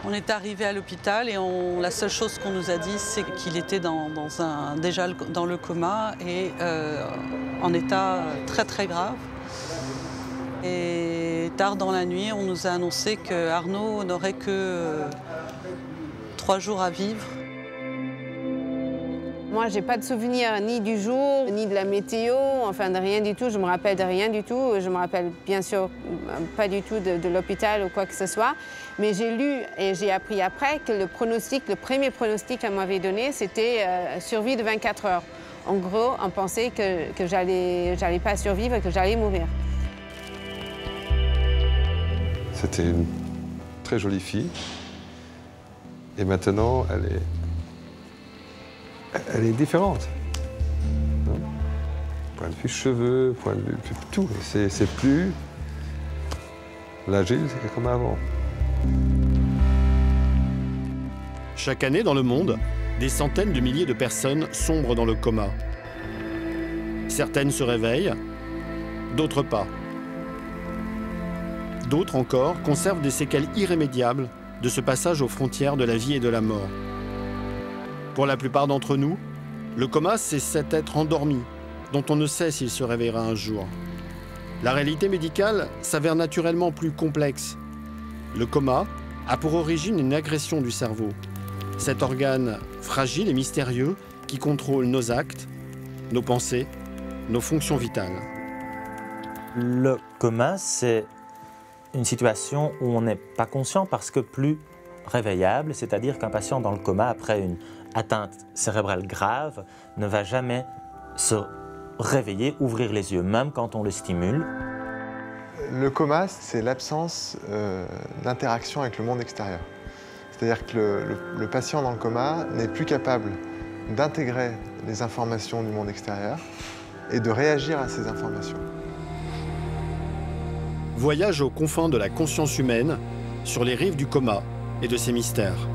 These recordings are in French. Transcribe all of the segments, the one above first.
On est arrivé à l'hôpital et la seule chose qu'on nous a dit, c'est qu'il était déjà dans le coma et en état très très grave. Et tard dans la nuit, on nous a annoncé qu'Arnaud n'aurait que 3 jours à vivre. Moi, j'ai pas de souvenir ni du jour, ni de la météo, enfin de rien du tout. Je me rappelle de rien du tout. Je me rappelle bien sûr pas du tout de l'hôpital ou quoi que ce soit. Mais j'ai lu et j'ai appris après que le premier pronostic qu'elle m'avait donné, c'était survie de 24 heures. En gros, on pensait que j'allais pas survivre et que j'allais mourir. C'était une très jolie fille. Et maintenant, elle est différente. Point de vue cheveux, point de vue tout. C'est plus la Gilles, c'est comme avant. Chaque année dans le monde, des centaines de milliers de personnes sombrent dans le coma. Certaines se réveillent, d'autres pas. D'autres encore conservent des séquelles irrémédiables de ce passage aux frontières de la vie et de la mort. Pour la plupart d'entre nous, le coma, c'est cet être endormi, dont on ne sait s'il se réveillera un jour. La réalité médicale s'avère naturellement plus complexe. Le coma a pour origine une agression du cerveau. Cet organe fragile et mystérieux qui contrôle nos actes, nos pensées, nos fonctions vitales. Le coma, c'est une situation où on n'est pas conscient parce que plus réveillable, c'est-à-dire qu'un patient dans le coma, après une atteinte cérébrale grave, ne va jamais se réveiller, ouvrir les yeux, même quand on le stimule. Le coma, c'est l'absence d'interaction avec le monde extérieur. C'est-à-dire que le patient dans le coma n'est plus capable d'intégrer les informations du monde extérieur et de réagir à ces informations. Voyage aux confins de la conscience humaine, sur les rives du coma et de ses mystères.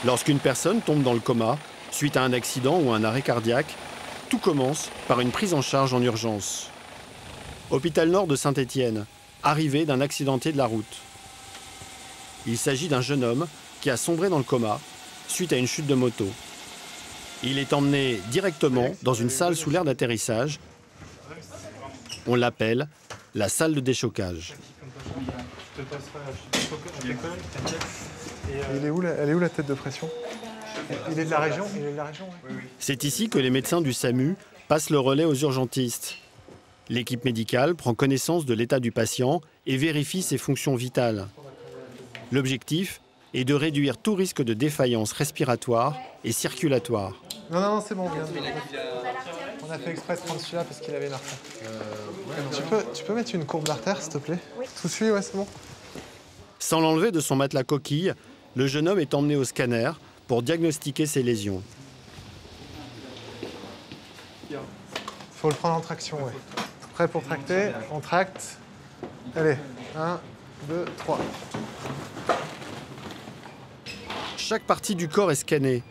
Lorsqu'une personne tombe dans le coma, suite à un accident ou un arrêt cardiaque, tout commence par une prise en charge en urgence. Hôpital Nord de Saint-Étienne, arrivée d'un accidenté de la route. Il s'agit d'un jeune homme qui a sombré dans le coma suite à une chute de moto. Il est emmené directement dans une salle sous l'air d'atterrissage. On l'appelle la salle de déchocage. Elle est où la tête de pression? Il est de la région, oui. C'est ici que les médecins du SAMU passent le relais aux urgentistes. L'équipe médicale prend connaissance de l'état du patient et vérifie ses fonctions vitales. L'objectif est de réduire tout risque de défaillance respiratoire et circulatoire. Non, c'est bon, on a fait exprès de prendre celui-là parce qu'il avait une artère. Tu peux mettre une courbe d'artère, s'il te plaît? Oui. Tout suit, ouais, c'est bon. Sans l'enlever de son matelas coquille, le jeune homme est emmené au scanner pour diagnostiquer ses lésions. Il faut le prendre en traction, ouais. Prêt pour tracter? On tracte. Allez, 1, 2, 3. Chaque partie du corps est scannée.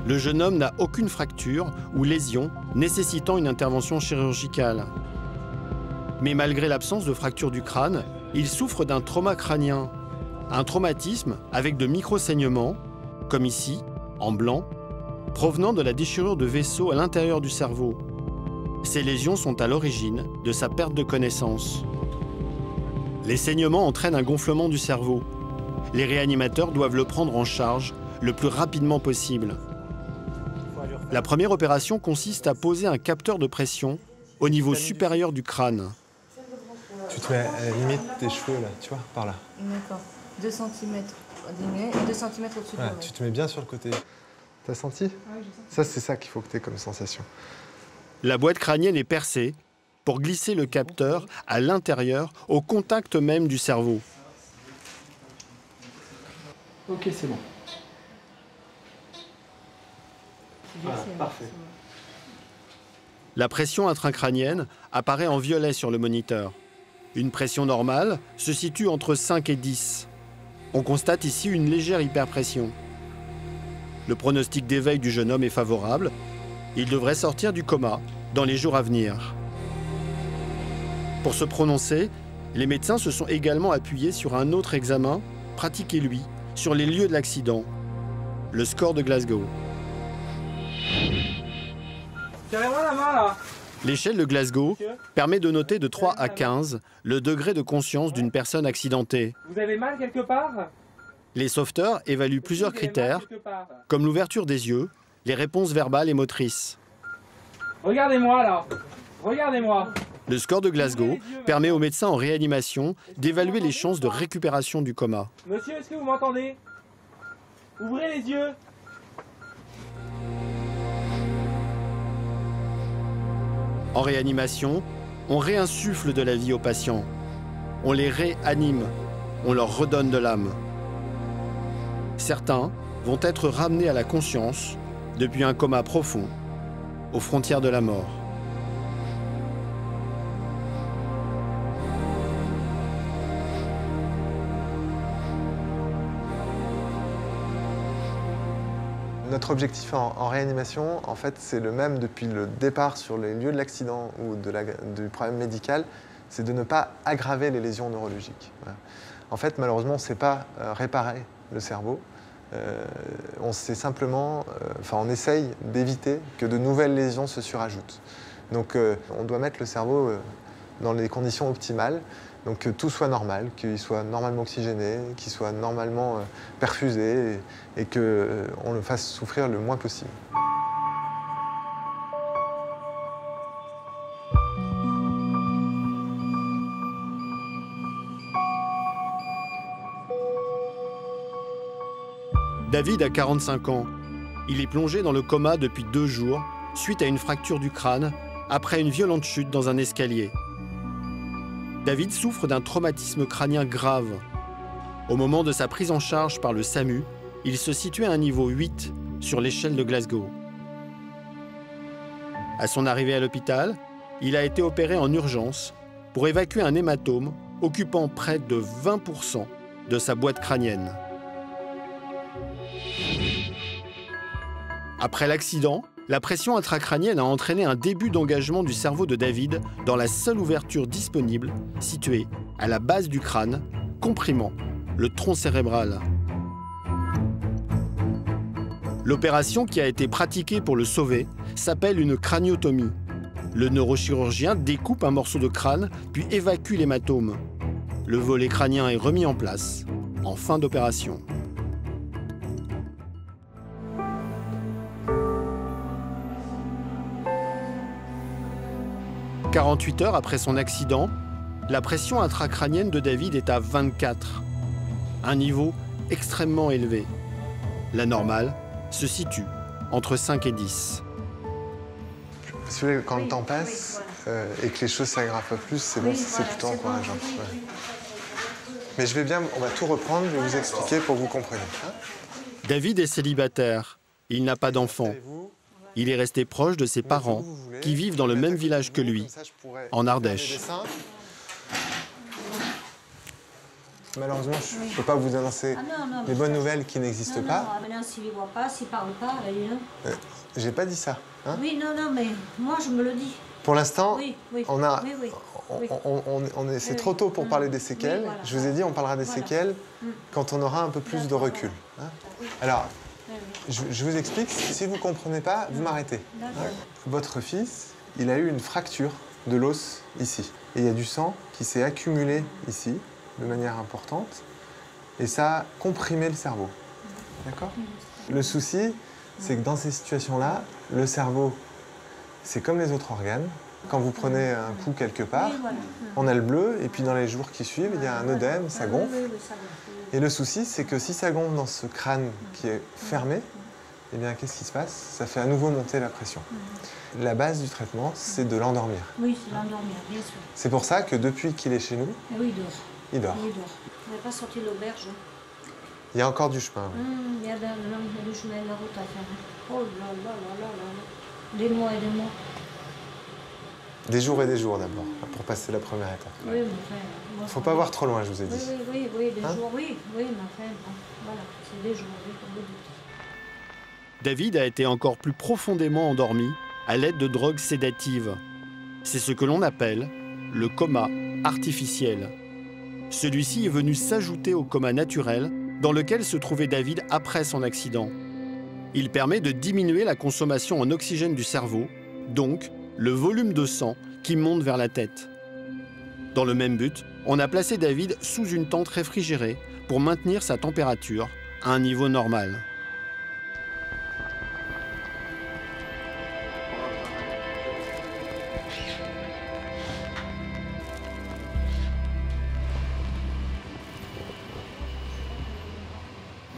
Le jeune homme n'a aucune fracture ou lésion nécessitant une intervention chirurgicale. Mais malgré l'absence de fracture du crâne, il souffre d'un trauma crânien. Un traumatisme avec de micro-saignements, comme ici, en blanc, provenant de la déchirure de vaisseaux à l'intérieur du cerveau. Ces lésions sont à l'origine de sa perte de connaissance. Les saignements entraînent un gonflement du cerveau. Les réanimateurs doivent le prendre en charge le plus rapidement possible. La première opération consiste à poser un capteur de pression au niveau supérieur du crâne. Tu te mets à la limite des cheveux, là, tu vois, par là. D'accord. 2 cm et 2 cm au-dessus de l'oreille. Tu te mets bien sur le côté. T'as senti? Oui, j'ai senti. Ça, c'est ça qu'il faut que tu aies comme sensation. La boîte crânienne est percée pour glisser le capteur à l'intérieur, au contact même du cerveau. Ok, c'est bon. Voilà, parfait. La pression intracrânienne apparaît en violet sur le moniteur. Une pression normale se situe entre 5 et 10. On constate ici une légère hyperpression. Le pronostic d'éveil du jeune homme est favorable. Il devrait sortir du coma dans les jours à venir. Pour se prononcer, les médecins se sont également appuyés sur un autre examen, pratiqué lui, sur les lieux de l'accident, le score de Glasgow. Tirez-moi la main là. L'échelle de Glasgow permet de noter de 3 à 15 le degré de conscience d'une personne accidentée. Vous avez mal quelque part? Les sauveteurs évaluent plusieurs critères, comme l'ouverture des yeux, les réponses verbales et motrices. Regardez-moi là. Regardez-moi. Le score de Glasgow permet aux médecins en réanimation d'évaluer les chances de récupération du coma. Monsieur, est-ce que vous m'entendez? Ouvrez les yeux. En réanimation, on réinsuffle de la vie aux patients. On les réanime. On leur redonne de l'âme. Certains vont être ramenés à la conscience depuis un coma profond, aux frontières de la mort. Notre objectif en réanimation, en fait, c'est le même depuis le départ sur les lieux de l'accident ou du problème médical, c'est de ne pas aggraver les lésions neurologiques. Voilà. En fait, malheureusement, on ne sait pas réparer le cerveau. On sait simplement, on essaye d'éviter que de nouvelles lésions se surajoutent. Donc, on doit mettre le cerveau dans les conditions optimales. Donc que tout soit normal, qu'il soit normalement oxygéné, qu'il soit normalement perfusé et qu'on le fasse souffrir le moins possible. David a 45 ans. Il est plongé dans le coma depuis 2 jours suite à une fracture du crâne après une violente chute dans un escalier. David souffre d'un traumatisme crânien grave. Au moment de sa prise en charge par le SAMU, il se situait à un niveau 8 sur l'échelle de Glasgow. À son arrivée à l'hôpital, il a été opéré en urgence pour évacuer un hématome occupant près de 20% de sa boîte crânienne. Après l'accident, la pression intracrânienne a entraîné un début d'engagement du cerveau de David dans la seule ouverture disponible, située à la base du crâne, comprimant le tronc cérébral. L'opération qui a été pratiquée pour le sauver s'appelle une craniotomie. Le neurochirurgien découpe un morceau de crâne puis évacue l'hématome. Le volet crânien est remis en place en fin d'opération. 48 heures après son accident, la pression intracrânienne de David est à 24, un niveau extrêmement élevé. La normale se situe entre 5 et 10. Si vous voulez, quand le temps passe et que les choses s'aggravent pas plus, c'est bon, c'est plutôt encourageant. Ouais. Mais je vais bien, on va tout reprendre, je vais vous expliquer pour que vous compreniez. David est célibataire, il n'a pas d'enfant. Il est resté proche de ses parents, qui vivent dans le même village que lui, en Ardèche. Malheureusement, je ne peux pas vous annoncer les bonnes nouvelles qui n'existent pas. Maintenant, s'il ne voit pas, s'il ne parle pas, j'ai pas dit ça. Hein? Oui, non, mais moi, je me le dis. Pour l'instant, on a... Oui. C'est trop tôt pour parler des séquelles. Oui, voilà. Je vous ai dit, on parlera des séquelles quand on aura un peu plus de recul. Hein? Alors, je vous explique. Si vous ne comprenez pas, vous m'arrêtez. Hein? Votre fils, il a eu une fracture de l'os ici. Et il y a du sang qui s'est accumulé ici, de manière importante. Et ça a comprimé le cerveau. D'accord? Le souci, c'est que dans ces situations-là, le cerveau, c'est comme les autres organes. Quand vous prenez un coup quelque part, on a le bleu, et puis dans les jours qui suivent, il y a un œdème, ça gonfle. Et le souci, c'est que si ça gonfle dans ce crâne qui est fermé, eh bien, qu'est-ce qui se passe? Ça fait à nouveau monter la pression. La base du traitement, c'est de l'endormir. Oui, c'est l'endormir, bien sûr. C'est pour ça que depuis qu'il est chez nous, oui, il dort. Il dort. Il dort. On n'est pas sorti de l'auberge. Il y a encore du chemin. Oui. Il y a du chemin de la route à faire. Oh là là là là là. Des mois et des mois. Des jours et des jours d'abord, pour passer la première étape. Oui, mais enfin... Il ne faut pas voir trop loin, je vous ai dit. Oui, des jours, oui, mais enfin, bon, voilà, c'est des jours, oui, comme vous dites. David a été encore plus profondément endormi à l'aide de drogues sédatives. C'est ce que l'on appelle le coma artificiel. Celui-ci est venu s'ajouter au coma naturel dans lequel se trouvait David après son accident. Il permet de diminuer la consommation en oxygène du cerveau, donc le volume de sang qui monte vers la tête. Dans le même but, on a placé David sous une tente réfrigérée pour maintenir sa température à un niveau normal.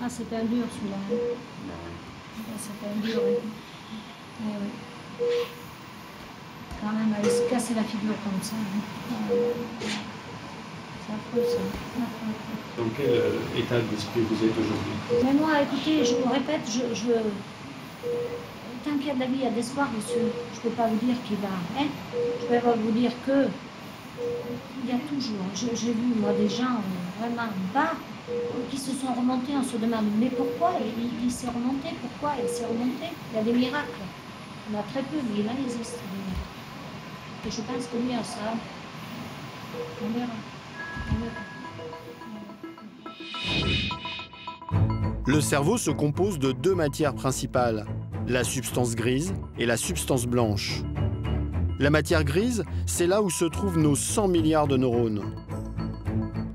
Ah, c'est un dur celui-là. C'est un dur. Oui. Oui. Quand même, aller se casser la figure comme ça. C'est affreux, ça. Dans quel état d'esprit vous êtes aujourd'hui? Mais moi, écoutez, je vous répète, tant qu'il y a de la vie, il y a d'espoir, monsieur. Je ne peux pas vous dire qu'il va. Hein? Je peux pas vous dire que. Il y a toujours. J'ai vu, moi, des gens vraiment bas qui se sont remontés. On se demande, mais pourquoi il s'est remonté? Pourquoi il s'est remonté? Il y a des miracles. On a très peu, mais il existe. Et je pense que lui a ça. On verra. Le cerveau se compose de deux matières principales, la substance grise et la substance blanche. La matière grise, c'est là où se trouvent nos 100 milliards de neurones.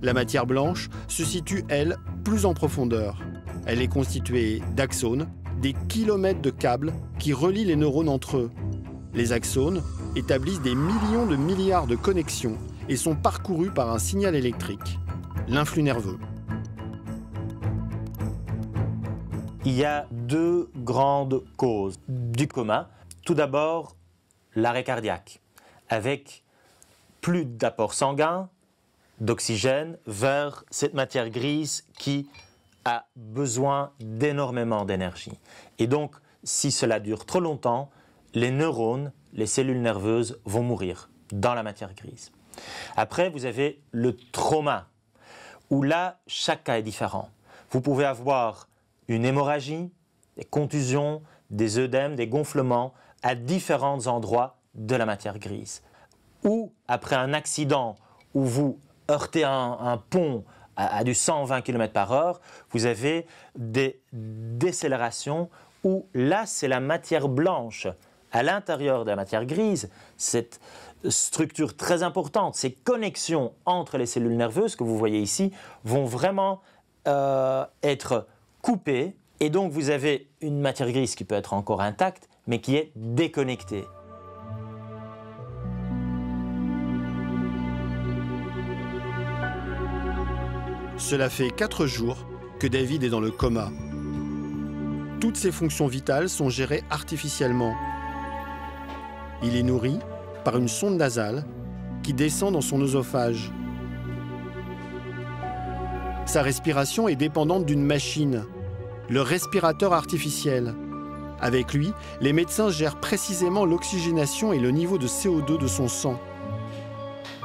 La matière blanche se situe, elle, plus en profondeur. Elle est constituée d'axones, des kilomètres de câbles qui relient les neurones entre eux. Les axones établissent des millions de milliards de connexions et sont parcourus par un signal électrique, l'influx nerveux. Il y a deux grandes causes du coma. Tout d'abord, l'arrêt cardiaque, avec plus d'apport sanguin, d'oxygène vers cette matière grise qui a besoin d'énormément d'énergie. Et donc, si cela dure trop longtemps, les neurones, les cellules nerveuses vont mourir dans la matière grise. Après, vous avez le trauma, où là, chaque cas est différent. Vous pouvez avoir une hémorragie, des contusions, des œdèmes, des gonflements à différents endroits de la matière grise. Ou après un accident où vous heurtez un pont à du 120 km/h, vous avez des décélérations où là, c'est la matière blanche à l'intérieur de la matière grise, cette structure très importante, ces connexions entre les cellules nerveuses que vous voyez ici vont vraiment être coupées, et donc vous avez une matière grise qui peut être encore intacte, mais qui est déconnectée. Cela fait 4 jours que David est dans le coma. Toutes ses fonctions vitales sont gérées artificiellement. Il est nourri par une sonde nasale qui descend dans son œsophage. Sa respiration est dépendante d'une machine, le respirateur artificiel. Avec lui, les médecins gèrent précisément l'oxygénation et le niveau de CO2 de son sang.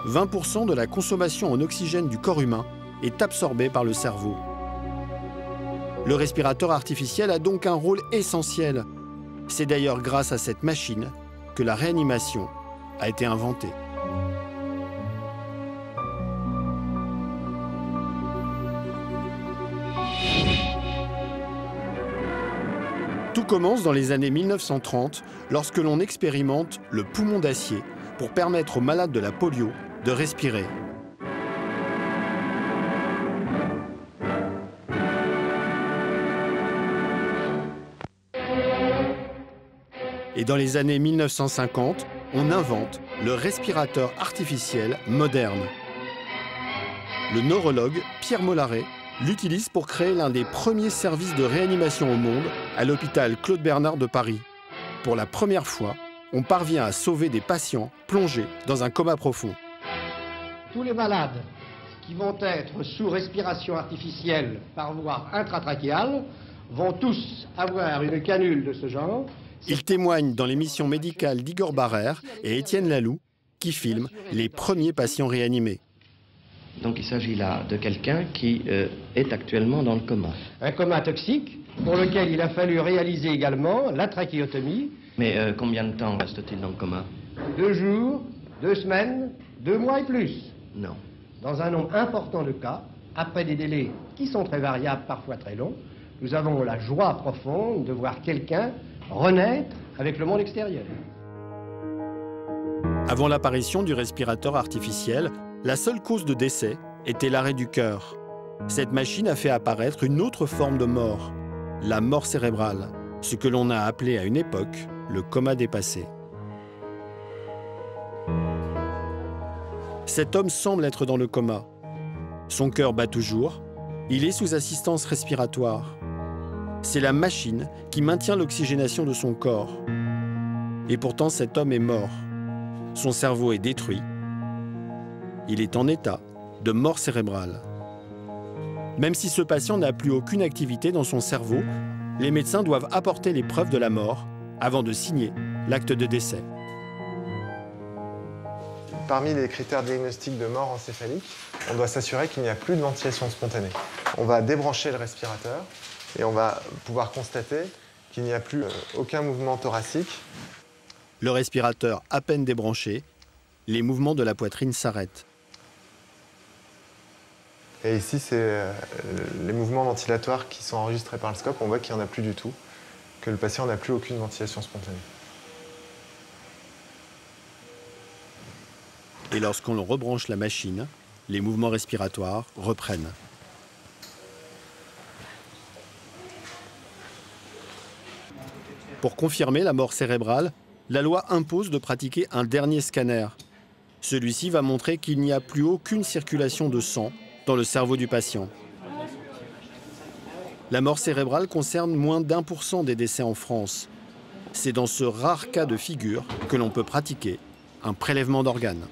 20% de la consommation en oxygène du corps humain est absorbée par le cerveau. Le respirateur artificiel a donc un rôle essentiel. C'est d'ailleurs grâce à cette machine que la réanimation a été inventée. Tout commence dans les années 1930 lorsque l'on expérimente le poumon d'acier pour permettre aux malades de la polio de respirer. Et dans les années 1950, on invente le respirateur artificiel moderne. Le neurologue Pierre Mollaret l'utilise pour créer l'un des premiers services de réanimation au monde à l'hôpital Claude Bernard de Paris. Pour la première fois, on parvient à sauver des patients plongés dans un coma profond. Tous les malades qui vont être sous respiration artificielle par voie intratrachéale vont tous avoir une canule de ce genre. Il témoigne dans l'émission médicale d'Igor Barrère et Étienne Laloux, qui filment les premiers patients réanimés. Donc il s'agit là de quelqu'un qui est actuellement dans le coma. Un coma toxique pour lequel il a fallu réaliser également la trachéotomie. Mais combien de temps reste-t-il dans le coma? 2 jours, 2 semaines, 2 mois et plus. Non. Dans un nombre important de cas, après des délais qui sont très variables, parfois très longs, nous avons la joie profonde de voir quelqu'un renaître avec le monde extérieur. Avant l'apparition du respirateur artificiel, la seule cause de décès était l'arrêt du cœur. Cette machine a fait apparaître une autre forme de mort, la mort cérébrale, ce que l'on a appelé à une époque le coma dépassé. Cet homme semble être dans le coma. Son cœur bat toujours, il est sous assistance respiratoire. C'est la machine qui maintient l'oxygénation de son corps. Et pourtant cet homme est mort. Son cerveau est détruit. Il est en état de mort cérébrale. Même si ce patient n'a plus aucune activité dans son cerveau, les médecins doivent apporter les preuves de la mort avant de signer l'acte de décès. Parmi les critères diagnostiques de mort encéphalique, on doit s'assurer qu'il n'y a plus de ventilation spontanée. On va débrancher le respirateur et on va pouvoir constater qu'il n'y a plus aucun mouvement thoracique. Le respirateur à peine débranché, les mouvements de la poitrine s'arrêtent. Et ici, c'est les mouvements ventilatoires qui sont enregistrés par le scope. On voit qu'il n'y en a plus du tout, que le patient n'a plus aucune ventilation spontanée. Et lorsqu'on rebranche la machine, les mouvements respiratoires reprennent. Pour confirmer la mort cérébrale, la loi impose de pratiquer un dernier scanner. Celui-ci va montrer qu'il n'y a plus aucune circulation de sang dans le cerveau du patient. La mort cérébrale concerne moins d'1% des décès en France. C'est dans ce rare cas de figure que l'on peut pratiquer un prélèvement d'organes.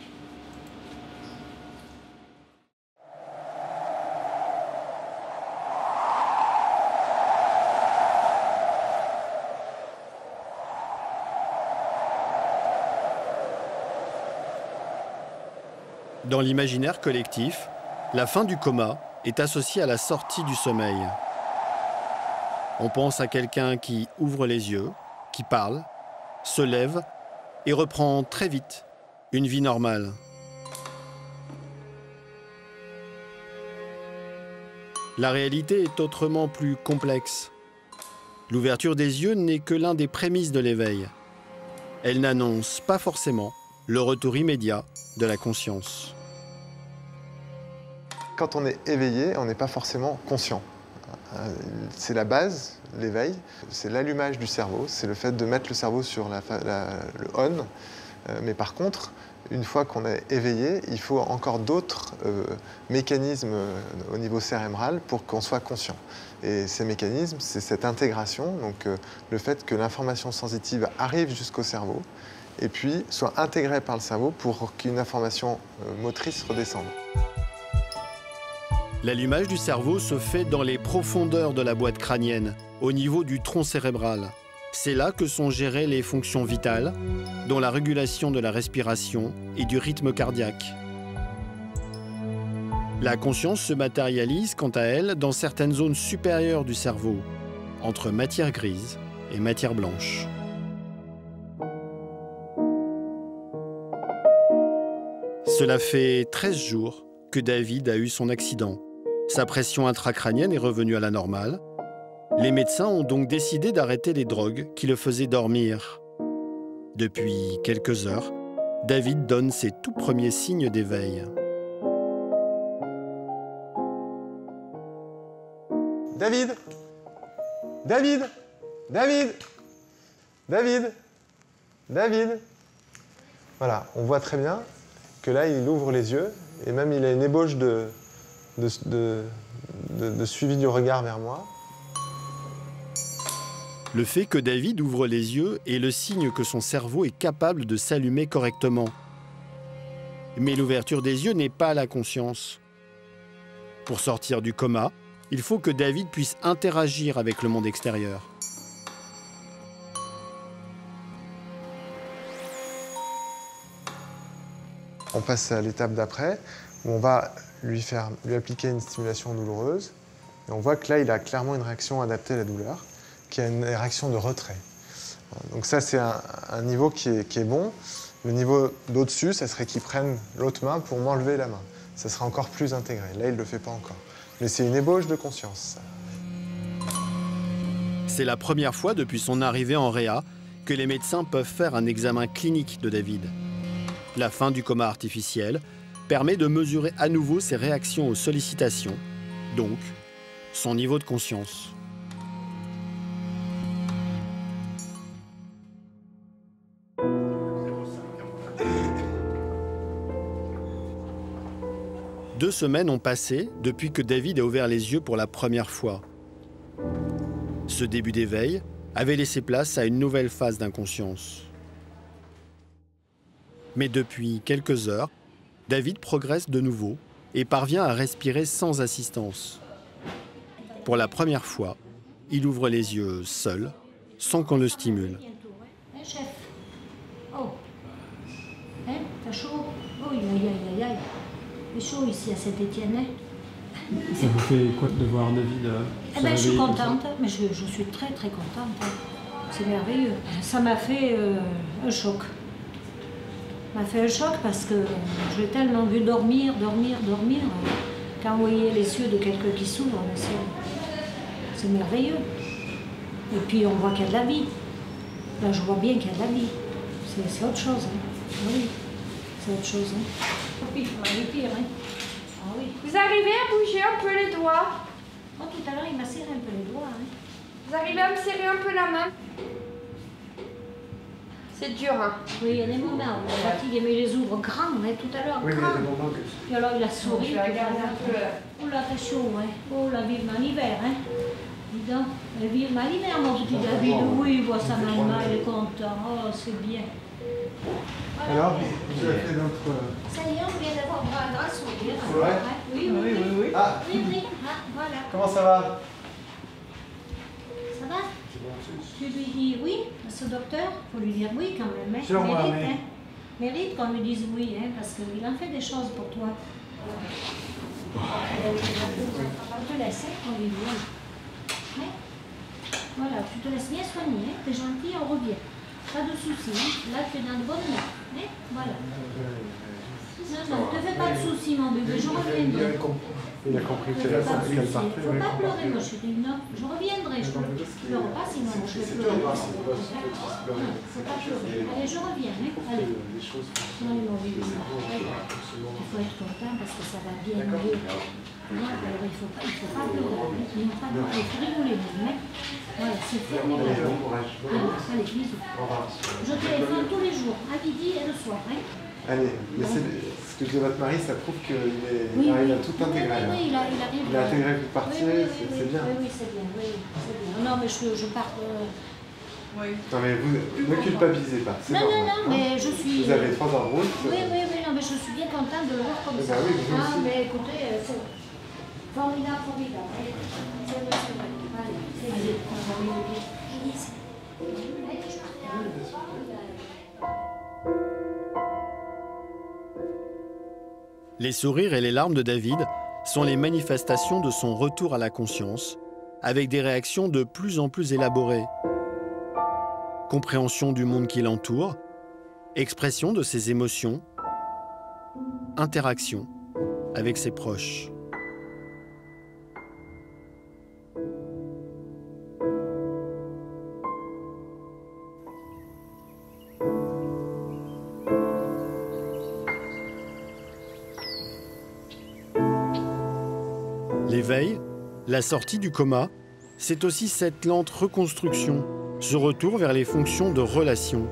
Dans l'imaginaire collectif, la fin du coma est associée à la sortie du sommeil. On pense à quelqu'un qui ouvre les yeux, qui parle, se lève et reprend très vite une vie normale. La réalité est autrement plus complexe. L'ouverture des yeux n'est que l'un des prémices de l'éveil. Elle n'annonce pas forcément le retour immédiat de la conscience. Quand on est éveillé, on n'est pas forcément conscient. C'est la base, l'éveil, c'est l'allumage du cerveau, c'est le fait de mettre le cerveau sur le on. Mais par contre, une fois qu'on est éveillé, il faut encore d'autres mécanismes au niveau cérébral pour qu'on soit conscient. Et ces mécanismes, c'est cette intégration, donc le fait que l'information sensitive arrive jusqu'au cerveau et puis soit intégrée par le cerveau pour qu'une information motrice redescende. L'allumage du cerveau se fait dans les profondeurs de la boîte crânienne, au niveau du tronc cérébral. C'est là que sont gérées les fonctions vitales, dont la régulation de la respiration et du rythme cardiaque. La conscience se matérialise, quant à elle, dans certaines zones supérieures du cerveau, entre matière grise et matière blanche. Cela fait 13 jours que David a eu son accident. Sa pression intracrânienne est revenue à la normale. Les médecins ont donc décidé d'arrêter les drogues qui le faisaient dormir. Depuis quelques heures, David donne ses tout premiers signes d'éveil. David! David! David! David! David! Voilà, on voit très bien que là, il ouvre les yeux et même il a une ébauche de suivi du regard vers moi. Le fait que David ouvre les yeux est le signe que son cerveau est capable de s'allumer correctement. Mais l'ouverture des yeux n'est pas la conscience. Pour sortir du coma, il faut que David puisse interagir avec le monde extérieur. On passe à l'étape d'après, où on va lui appliquer une stimulation douloureuse Et on voit que là, il a clairement une réaction adaptée à la douleur, qui a une réaction de retrait. Donc ça, c'est un niveau qui est bon. Le niveau d'au-dessus, ça serait qu'il prenne l'autre main pour m'enlever la main. Ça serait encore plus intégré. Là, il ne le fait pas encore. Mais c'est une ébauche de conscience. C'est la première fois depuis son arrivée en réa que les médecins peuvent faire un examen clinique de David. La fin du coma artificiel permet de mesurer à nouveau ses réactions aux sollicitations, donc son niveau de conscience. Deux semaines ont passé depuis que David a ouvert les yeux pour la première fois. Ce début d'éveil avait laissé place à une nouvelle phase d'inconscience. Mais depuis quelques heures, David progresse de nouveau et parvient à respirer sans assistance. Pour la première fois, il ouvre les yeux seul, sans qu'on le stimule. Hein, chef? Oh. Hein? T'as chaud? Oh, aïe, aïe, aïe, aïe. C'est chaud ici à Saint-Étienne. Hein? Ça vous fait quoi de voir David Eh ben, je suis contente, mais je suis très très contente. C'est merveilleux. Ça m'a fait un choc. Ça m'a fait un choc parce que je l'ai tellement vu dormir. Quand vous voyez les yeux de quelqu'un qui s'ouvre, c'est merveilleux. Et puis on voit qu'il y a de la vie. Là, je vois bien qu'il y a de la vie. C'est autre chose. Hein. Oui, c'est autre chose. Hein. Puis, il est pire. Hein. Ah, oui. Vous arrivez à bouger un peu les doigts? Oh, tout à l'heure, il m'a serré un peu les doigts. Hein. Vous arrivez à me serrer un peu la main? C'est dur, hein? Oui, il y a des moments où la fatigue, mais il les ouvre grands, hein, tout à l'heure. Oui, mais il y a des moments que... Puis alors, il a souri. Je vais regarder un peu. Oh là, t'as chaud, hein. Oh là, vivement l'hiver, hein. Dis donc, vivement l'hiver, mon petit David. Oui, il voit sa maman, il est content. Oh, c'est bien. Voilà. Alors, vous avez fait notre... Ça y est, on vient d'avoir un grand sourire. C'est vrai? Oui, oui, oui. Oui, Ah. oui. Ah, voilà. Comment ça va? Ça va? Tu lui dis oui à ce docteur? Il faut lui dire oui quand même. Hein? Sur moi, mérite, mais... hein? Mérite qu'on lui dise oui, hein, parce qu'il en fait des choses pour toi. Je te laisse, hein, on lui dit oui. Hein? Voilà, tu te laisses bien soigner, hein? T'es gentil, on revient. Pas de soucis, hein? Là tu es dans de bonnes mains. Hein? Voilà. Non, ne te fais pas de soucis, mon bébé, je reviendrai. Il a compris qu'elle partait. Il ne faut pas pleurer, ma chérie, non. Je reviendrai, je ne pleure pas, sinon je vais pleurer. Il ne faut pas pleurer. Allez, je reviens, hein. Allez. Allez, mon bébé. Il faut être content parce que ça va bien mieux. Alors, il ne faut pas pleurer. Il faut rigoler même, hein. Voilà, c'est fermé. Allez, bisous. Je téléphone tous les jours, à midi et le soir, hein. Allez, mais ce que dit votre mari, ça prouve qu'il arrive à tout intégrer. Oui, il arrive. Il a intégré une partie, c'est bien. Oui, c'est bien. Non, mais je pars... Oui. Non, mais vous ne culpabilisez pas. Non, mais je suis... Vous avez 3 heures de route. Oui, non, mais je suis bien contente de le voir comme ça. Oui, vous aussi. Mais écoutez, c'est formidable. Allez, c'est vrai. Allez, c'est bien. Les sourires et les larmes de David sont les manifestations de son retour à la conscience, avec des réactions de plus en plus élaborées. Compréhension du monde qui l'entoure, expression de ses émotions, interaction avec ses proches. L'éveil, la sortie du coma, c'est aussi cette lente reconstruction, ce retour vers les fonctions de relation.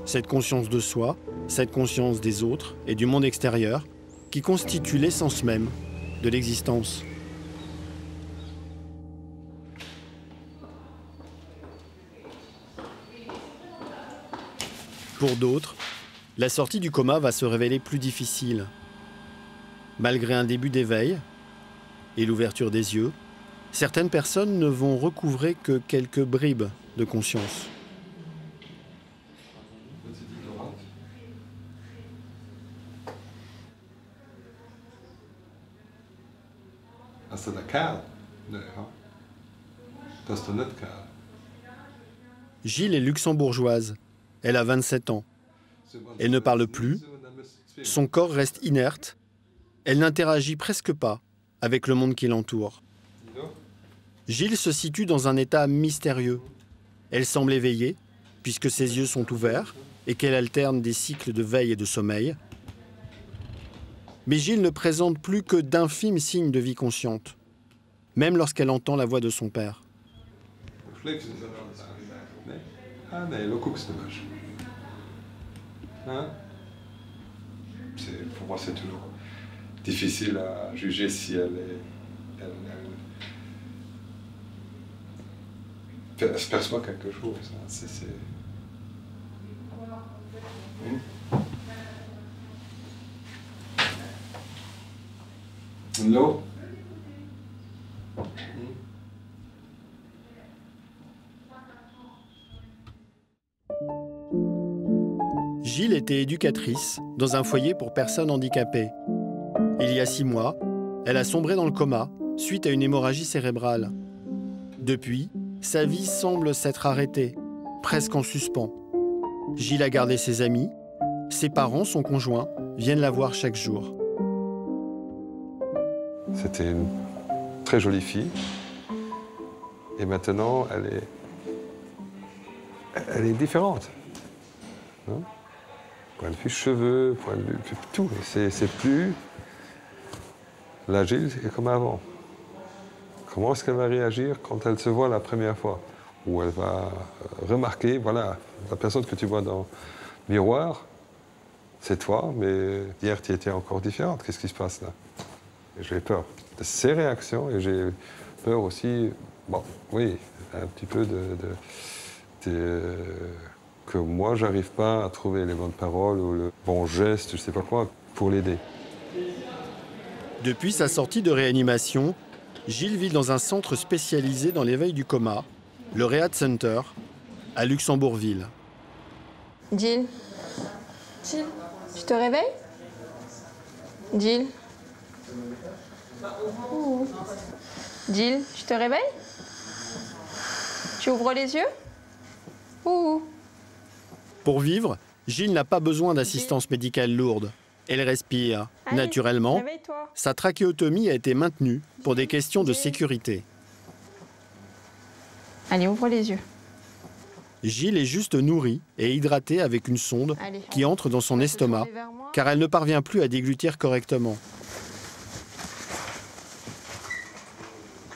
Cette conscience de soi, cette conscience des autres et du monde extérieur, qui constitue l'essence même de l'existence. Pour d'autres, la sortie du coma va se révéler plus difficile. Malgré un début d'éveil et l'ouverture des yeux, certaines personnes ne vont recouvrer que quelques bribes de conscience. Gilles est luxembourgeoise. Elle a 27 ans. Elle ne parle plus. Son corps reste inerte. Elle n'interagit presque pas avec le monde qui l'entoure. Gilles se situe dans un état mystérieux. Elle semble éveillée, puisque ses yeux sont ouverts et qu'elle alterne des cycles de veille et de sommeil. Mais Gilles ne présente plus que d'infimes signes de vie consciente, même lorsqu'elle entend la voix de son père. Pour moi, c'est toujours difficile à juger si elle se perçoit quelque chose. L'eau. Gilles était éducatrice dans un foyer pour personnes handicapées. Il y a 6 mois, elle a sombré dans le coma suite à une hémorragie cérébrale. Depuis, sa vie semble s'être arrêtée, presque en suspens. Gilles a gardé ses amis. Ses parents, son conjoint, viennent la voir chaque jour. C'était une très jolie fille. Et maintenant, elle est différente. Hein? Point de vue cheveux, point de vue tout. C'est plus la Gilles comme avant. Comment est-ce qu'elle va réagir quand elle se voit la première fois? Ou elle va remarquer, voilà, la personne que tu vois dans le miroir, c'est toi, mais hier tu étais encore différente. Qu'est-ce qui se passe là? J'ai peur de ses réactions et j'ai peur aussi, bon, oui, un petit peu que moi, j'arrive pas à trouver les bonnes paroles ou le bon geste, je sais pas quoi, pour l'aider. Depuis sa sortie de réanimation, Gilles vit dans un centre spécialisé dans l'éveil du coma, le Rehab Center, à Luxembourgville. Gilles, tu te réveilles? Gilles? Gilles, tu te réveilles? Tu ouvres les yeux? Pour vivre, Gilles n'a pas besoin d'assistance médicale lourde. Elle respire naturellement. Sa trachéotomie a été maintenue pour des questions de sécurité. Allez, ouvre les yeux. Gilles est juste nourrie et hydratée avec une sonde qui entre dans son estomac, car elle ne parvient plus à déglutir correctement.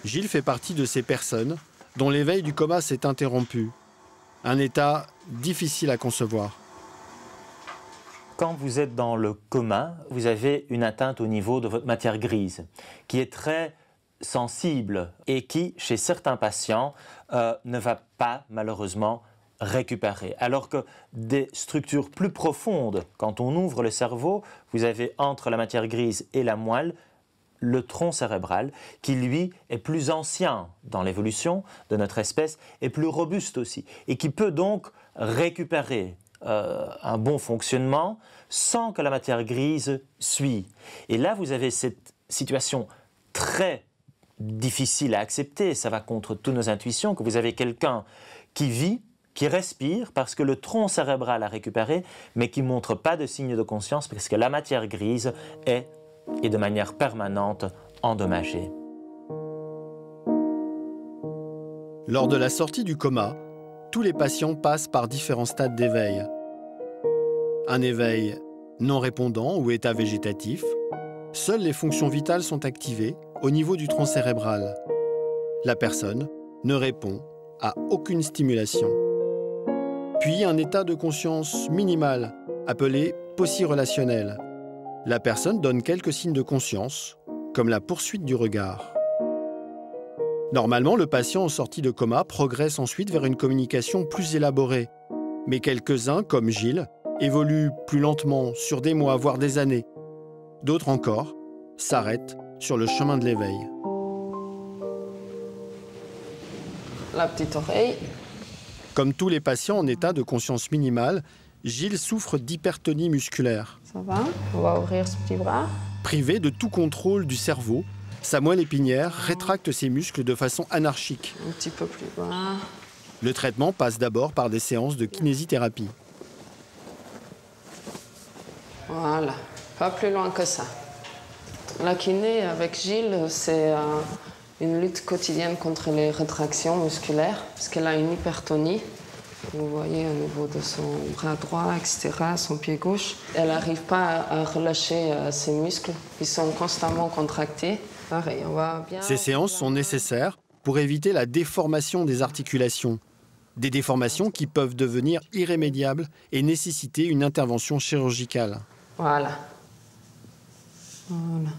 Gilles fait partie de ces personnes dont l'éveil du coma s'est interrompu. Un état difficile à concevoir. Quand vous êtes dans le coma, vous avez une atteinte au niveau de votre matière grise, qui est très sensible et qui, chez certains patients, ne va pas malheureusement récupérer. Alors que des structures plus profondes, quand on ouvre le cerveau, vous avez entre la matière grise et la moelle, le tronc cérébral, qui lui est plus ancien dans l'évolution de notre espèce et plus robuste aussi, et qui peut donc récupérer un bon fonctionnement sans que la matière grise suive. Et là, vous avez cette situation très difficile à accepter, ça va contre toutes nos intuitions, que vous avez quelqu'un qui vit, qui respire parce que le tronc cérébral a récupéré, mais qui ne montre pas de signe de conscience parce que la matière grise est de manière permanente endommagée. Lors de la sortie du coma, tous les patients passent par différents stades d'éveil. Un éveil non répondant ou état végétatif. Seules les fonctions vitales sont activées au niveau du tronc cérébral. La personne ne répond à aucune stimulation. Puis un état de conscience minimal, appelé possi-relationnel. La personne donne quelques signes de conscience, comme la poursuite du regard. Normalement, le patient en sortie de coma progresse ensuite vers une communication plus élaborée. Mais quelques-uns, comme Gilles, évoluent plus lentement sur des mois, voire des années. D'autres encore s'arrêtent sur le chemin de l'éveil. La petite oreille. Comme tous les patients en état de conscience minimale, Gilles souffre d'hypertonie musculaire. Ça va, on va ouvrir ce petit bras. Privé de tout contrôle du cerveau, sa moelle épinière rétracte ses muscles de façon anarchique. Un petit peu plus bas. Le traitement passe d'abord par des séances de kinésithérapie. Voilà, pas plus loin que ça. La kiné avec Gilles, c'est une lutte quotidienne contre les rétractions musculaires, parce qu'elle a une hypertonie. Vous voyez au niveau de son bras droit, etc., son pied gauche. Elle n'arrive pas à relâcher ses muscles, ils sont constamment contractés. Pareil, on va bien... Ces séances sont nécessaires pour éviter la déformation des articulations. Des déformations qui peuvent devenir irrémédiables et nécessiter une intervention chirurgicale. Voilà. Voilà.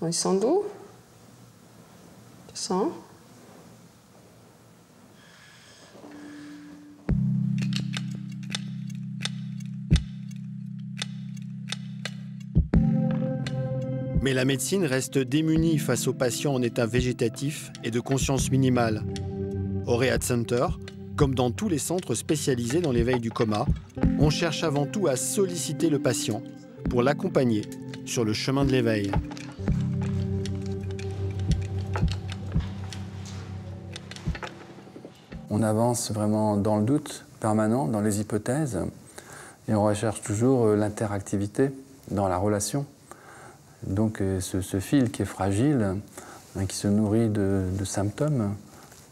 Ils sont doux. Tu sens ? Mais la médecine reste démunie face aux patients en état végétatif et de conscience minimale. Au Rehab Center, comme dans tous les centres spécialisés dans l'éveil du coma, on cherche avant tout à solliciter le patient pour l'accompagner sur le chemin de l'éveil. On avance vraiment dans le doute permanent, dans les hypothèses, et on recherche toujours l'interactivité dans la relation. Donc ce fil qui est fragile, qui se nourrit de symptômes,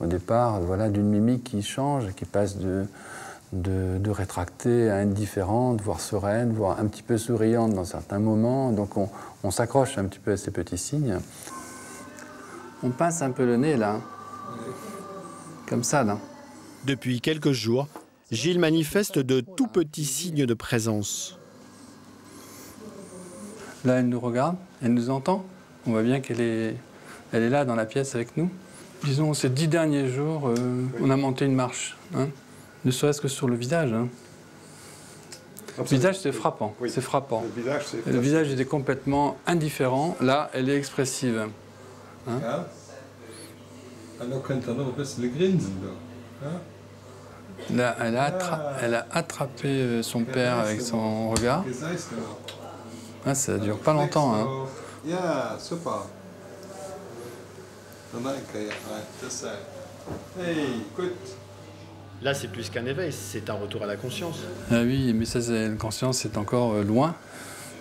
au départ, voilà, d'une mimique qui change, qui passe de rétractée à indifférente, voire sereine, voire un petit peu souriante dans certains moments. Donc on s'accroche un petit peu à ces petits signes. On pince un peu le nez, là. Comme ça, là. Depuis quelques jours, Gilles manifeste de tout petits signes de présence. Là, elle nous regarde, elle nous entend. On voit bien qu'elle est là, dans la pièce avec nous. Disons, ces 10 derniers jours, on a monté une marche, hein, ne serait-ce que sur le visage. Hein. Le visage, c'est frappant. Oui. C'est frappant. Le visage était complètement indifférent. Là, elle est expressive. Hein. Là, elle a attrapé son père avec son regard. Ah, ça ne dure pas longtemps. Hein. Là, c'est plus qu'un éveil, c'est un retour à la conscience. Ah oui, mais ça, la conscience, c'est encore loin,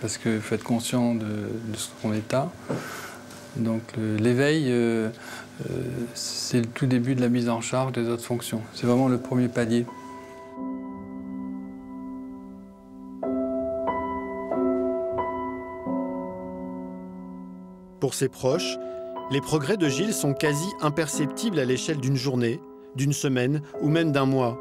parce qu'il faut être conscient de son état. Donc l'éveil, c'est le tout début de la mise en charge des autres fonctions. C'est vraiment le premier palier. Pour ses proches, les progrès de Gilles sont quasi imperceptibles à l'échelle d'une journée, d'une semaine ou même d'un mois.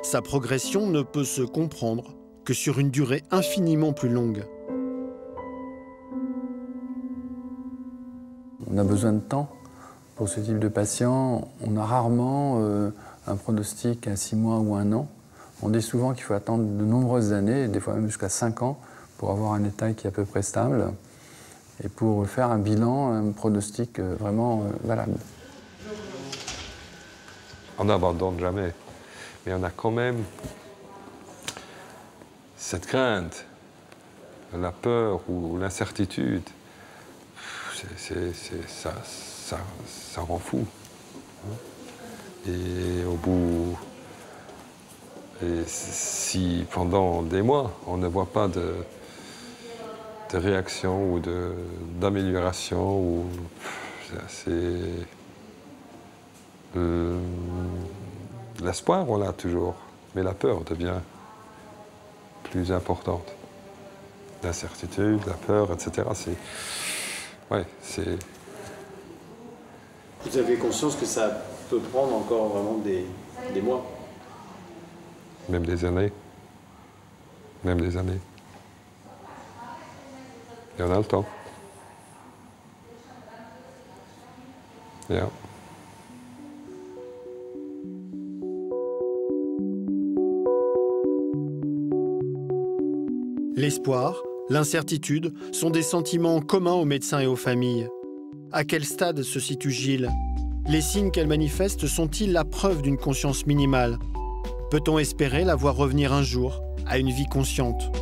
Sa progression ne peut se comprendre que sur une durée infiniment plus longue. On a besoin de temps pour ce type de patient. On a rarement un pronostic à 6 mois ou 1 an. On dit souvent qu'il faut attendre de nombreuses années, des fois même jusqu'à 5 ans, pour avoir un état qui est à peu près stable et pour faire un bilan, un pronostic vraiment valable. On n'abandonne jamais, mais on a quand même cette crainte, la peur ou l'incertitude. Ça rend fou. Et au bout, si pendant des mois, on ne voit pas de réaction ou d'amélioration, l'espoir, on l'a toujours, mais la peur devient plus importante. L'incertitude, la peur, etc. Ouais, c'est... Vous avez conscience que ça peut prendre encore vraiment des mois? Même des années. Même des années. Et on a le temps. Yeah. L'espoir, l'incertitude sont des sentiments communs aux médecins et aux familles. À quel stade se situe Gilles? Les signes qu'elle manifeste sont-ils la preuve d'une conscience minimale? Peut-on espérer la voir revenir un jour à une vie consciente?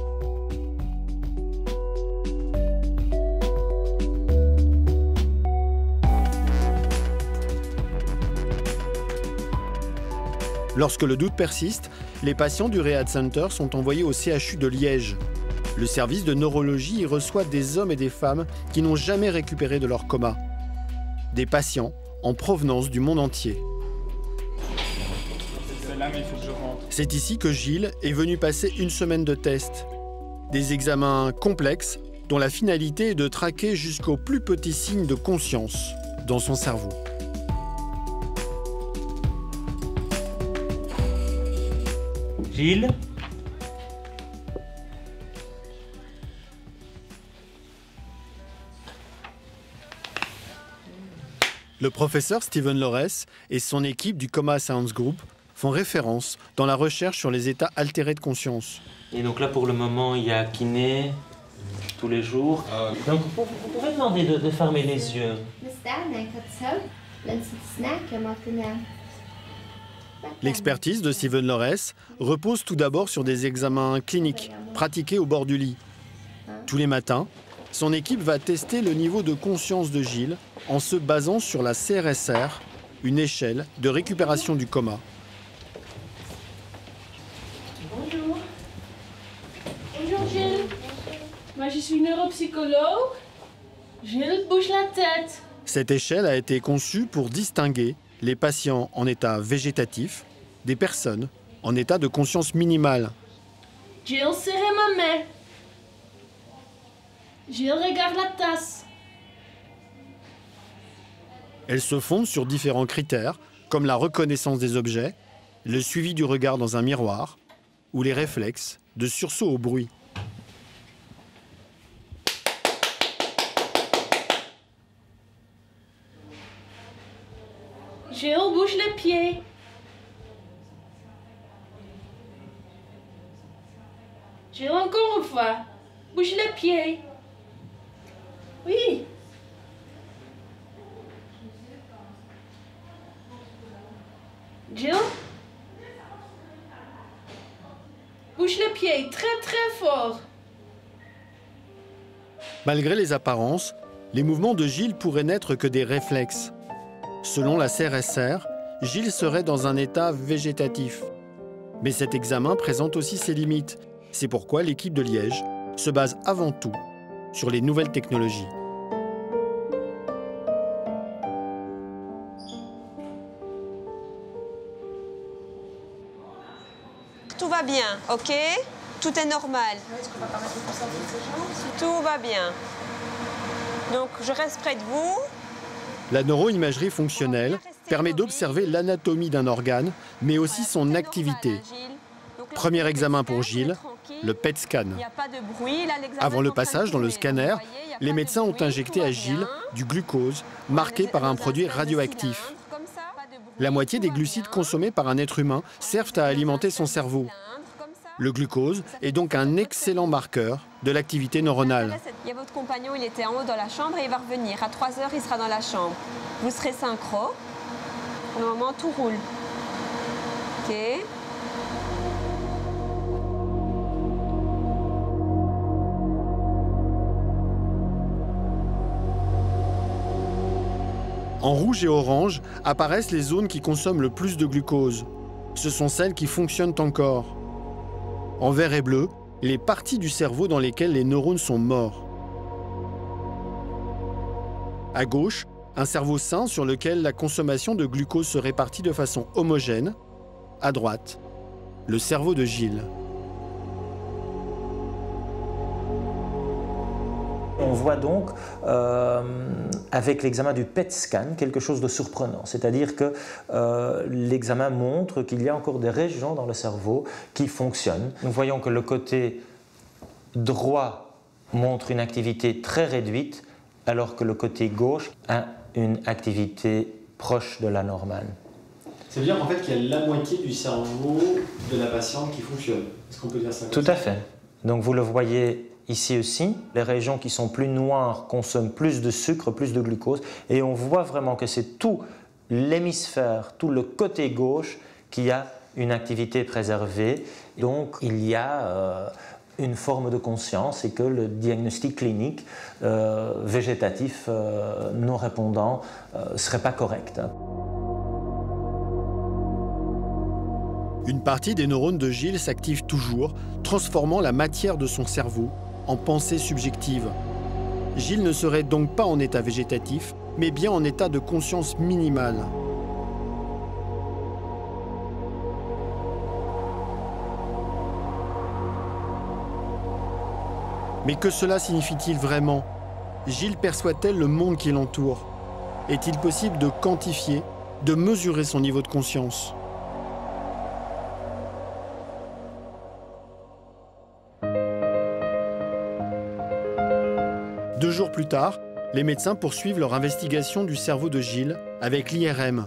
Lorsque le doute persiste, les patients du Rehab Center sont envoyés au CHU de Liège. Le service de neurologie y reçoit des hommes et des femmes qui n'ont jamais récupéré de leur coma. Des patients en provenance du monde entier. C'est ici que Gilles est venu passer une semaine de tests. Des examens complexes dont la finalité est de traquer jusqu'aux plus petits signes de conscience dans son cerveau. Gilles ? Le professeur Steven Lorès et son équipe du Coma Science Group font référence dans la recherche sur les états altérés de conscience. Et donc là, pour le moment, il y a kiné tous les jours. Donc vous pouvez demander de fermer les yeux. L'expertise de Steven Lorès repose tout d'abord sur des examens cliniques pratiqués au bord du lit. Tous les matins, son équipe va tester le niveau de conscience de Gilles en se basant sur la CRSR, une échelle de récupération du coma. Bonjour. Bonjour Gilles. Moi je suis neuropsychologue. Gilles bouge la tête. Cette échelle a été conçue pour distinguer les patients en état végétatif des personnes en état de conscience minimale. Gilles serre ma main. Gilles regarde la tasse. Elle se fonde sur différents critères, comme la reconnaissance des objets, le suivi du regard dans un miroir ou les réflexes de sursaut au bruit. Gilles bouge les pieds. Gilles encore une fois. Bouge les pieds. Oui. Gilles? Bouge les pieds très très fort. Malgré les apparences, les mouvements de Gilles pourraient n'être que des réflexes. Selon la CRSR, Gilles serait dans un état végétatif. Mais cet examen présente aussi ses limites. C'est pourquoi l'équipe de Liège se base avant tout sur les nouvelles technologies. Tout va bien, ok? Tout est normal. Tout va bien. Donc, je reste près de vous. La neuroimagerie fonctionnelle permet d'observer l'anatomie d'un organe, mais aussi son activité. Premier examen pour Gilles, le PET scan. Avant le passage dans le scanner, les médecins ont injecté à Gilles du glucose marqué par un produit radioactif. La moitié des glucides consommés par un être humain servent à alimenter son cerveau. Le glucose est donc un excellent marqueur de l'activité neuronale. Il y a votre compagnon, il était en haut dans la chambre et il va revenir. À 3 heures, il sera dans la chambre. Vous serez synchro. Pour le moment, tout roule. Ok. En rouge et orange apparaissent les zones qui consomment le plus de glucose. Ce sont celles qui fonctionnent encore. En vert et bleu, les parties du cerveau dans lesquelles les neurones sont morts. À gauche, un cerveau sain sur lequel la consommation de glucose se répartit de façon homogène. À droite, le cerveau de Gilles. On voit donc, avec l'examen du PET scan, quelque chose de surprenant. C'est-à-dire que l'examen montre qu'il y a encore des régions dans le cerveau qui fonctionnent. Nous voyons que le côté droit montre une activité très réduite, alors que le côté gauche a une activité proche de la normale. Ça veut dire en fait qu'il y a la moitié du cerveau de la patiente qui fonctionne. Est-ce qu'on peut dire ça comme Tout ça? à fait. Donc vous le voyez ici aussi, les régions qui sont plus noires consomment plus de sucre, plus de glucose, et on voit vraiment que c'est tout l'hémisphère, tout le côté gauche qui a une activité préservée. Donc il y a une forme de conscience et que le diagnostic clinique végétatif non répondant ne serait pas correct. Une partie des neurones de Gilles s'active toujours, transformant la matière de son cerveau en pensée subjective. Gilles ne serait donc pas en état végétatif, mais bien en état de conscience minimale. Mais que cela signifie-t-il vraiment? Gilles perçoit-elle le monde qui l'entoure? Est-il possible de quantifier, de mesurer son niveau de conscience? Deux jours plus tard, les médecins poursuivent leur investigation du cerveau de Gilles avec l'IRM.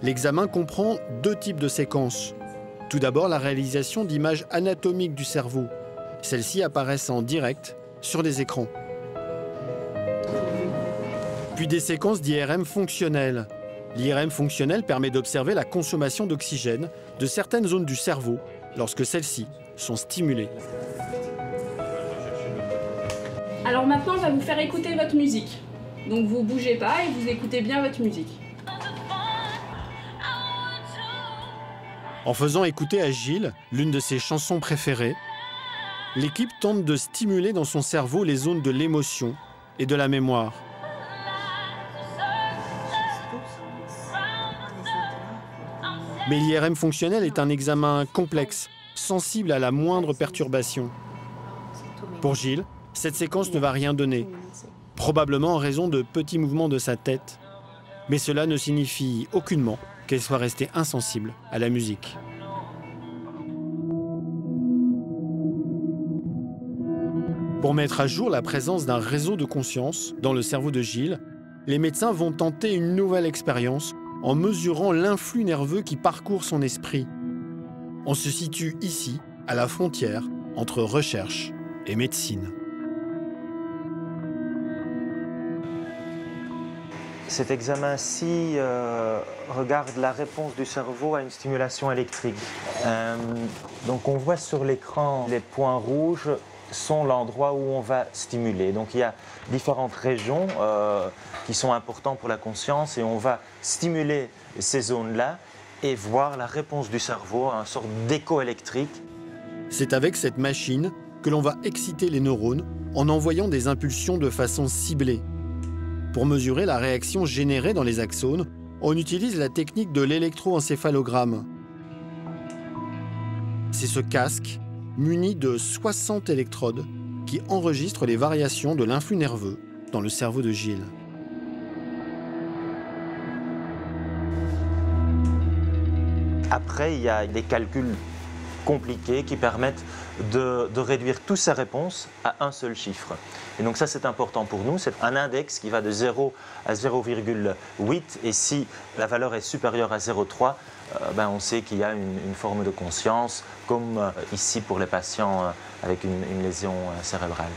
L'examen comprend deux types de séquences. Tout d'abord, la réalisation d'images anatomiques du cerveau. Celles-ci apparaissent en direct sur les écrans. Puis des séquences d'IRM fonctionnelles. L'IRM fonctionnel permet d'observer la consommation d'oxygène de certaines zones du cerveau lorsque celles-ci sont stimulées. Alors maintenant, on va vous faire écouter votre musique. Donc vous bougez pas et vous écoutez bien votre musique. En faisant écouter à Gilles l'une de ses chansons préférées, l'équipe tente de stimuler dans son cerveau les zones de l'émotion et de la mémoire. Mais l'IRM fonctionnel est un examen complexe, sensible à la moindre perturbation. Pour Gilles, cette séquence ne va rien donner, probablement en raison de petits mouvements de sa tête. Mais cela ne signifie aucunement qu'elle soit restée insensible à la musique. Pour mettre à jour la présence d'un réseau de conscience dans le cerveau de Gilles, les médecins vont tenter une nouvelle expérience en mesurant l'influx nerveux qui parcourt son esprit. On se situe ici, à la frontière entre recherche et médecine. Cet examen-ci regarde la réponse du cerveau à une stimulation électrique. Donc on voit sur l'écran les points rouges sont l'endroit où on va stimuler. Donc il y a différentes régions qui sont importantes pour la conscience et on va stimuler ces zones-là et voir la réponse du cerveau à une sorte d'écho électrique. C'est avec cette machine que l'on va exciter les neurones en envoyant des impulsions de façon ciblée. Pour mesurer la réaction générée dans les axones, on utilise la technique de l'électroencéphalogramme. C'est ce casque, muni de 60 électrodes, qui enregistre les variations de l'influx nerveux dans le cerveau de Gilles. Après, il y a des calculs compliqués qui permettent de réduire toutes ces réponses à un seul chiffre. Et donc ça, c'est important pour nous. C'est un index qui va de 0 à 0,8. Et si la valeur est supérieure à 0,3, on sait qu'il y a une forme de conscience, comme ici pour les patients avec une lésion cérébrale.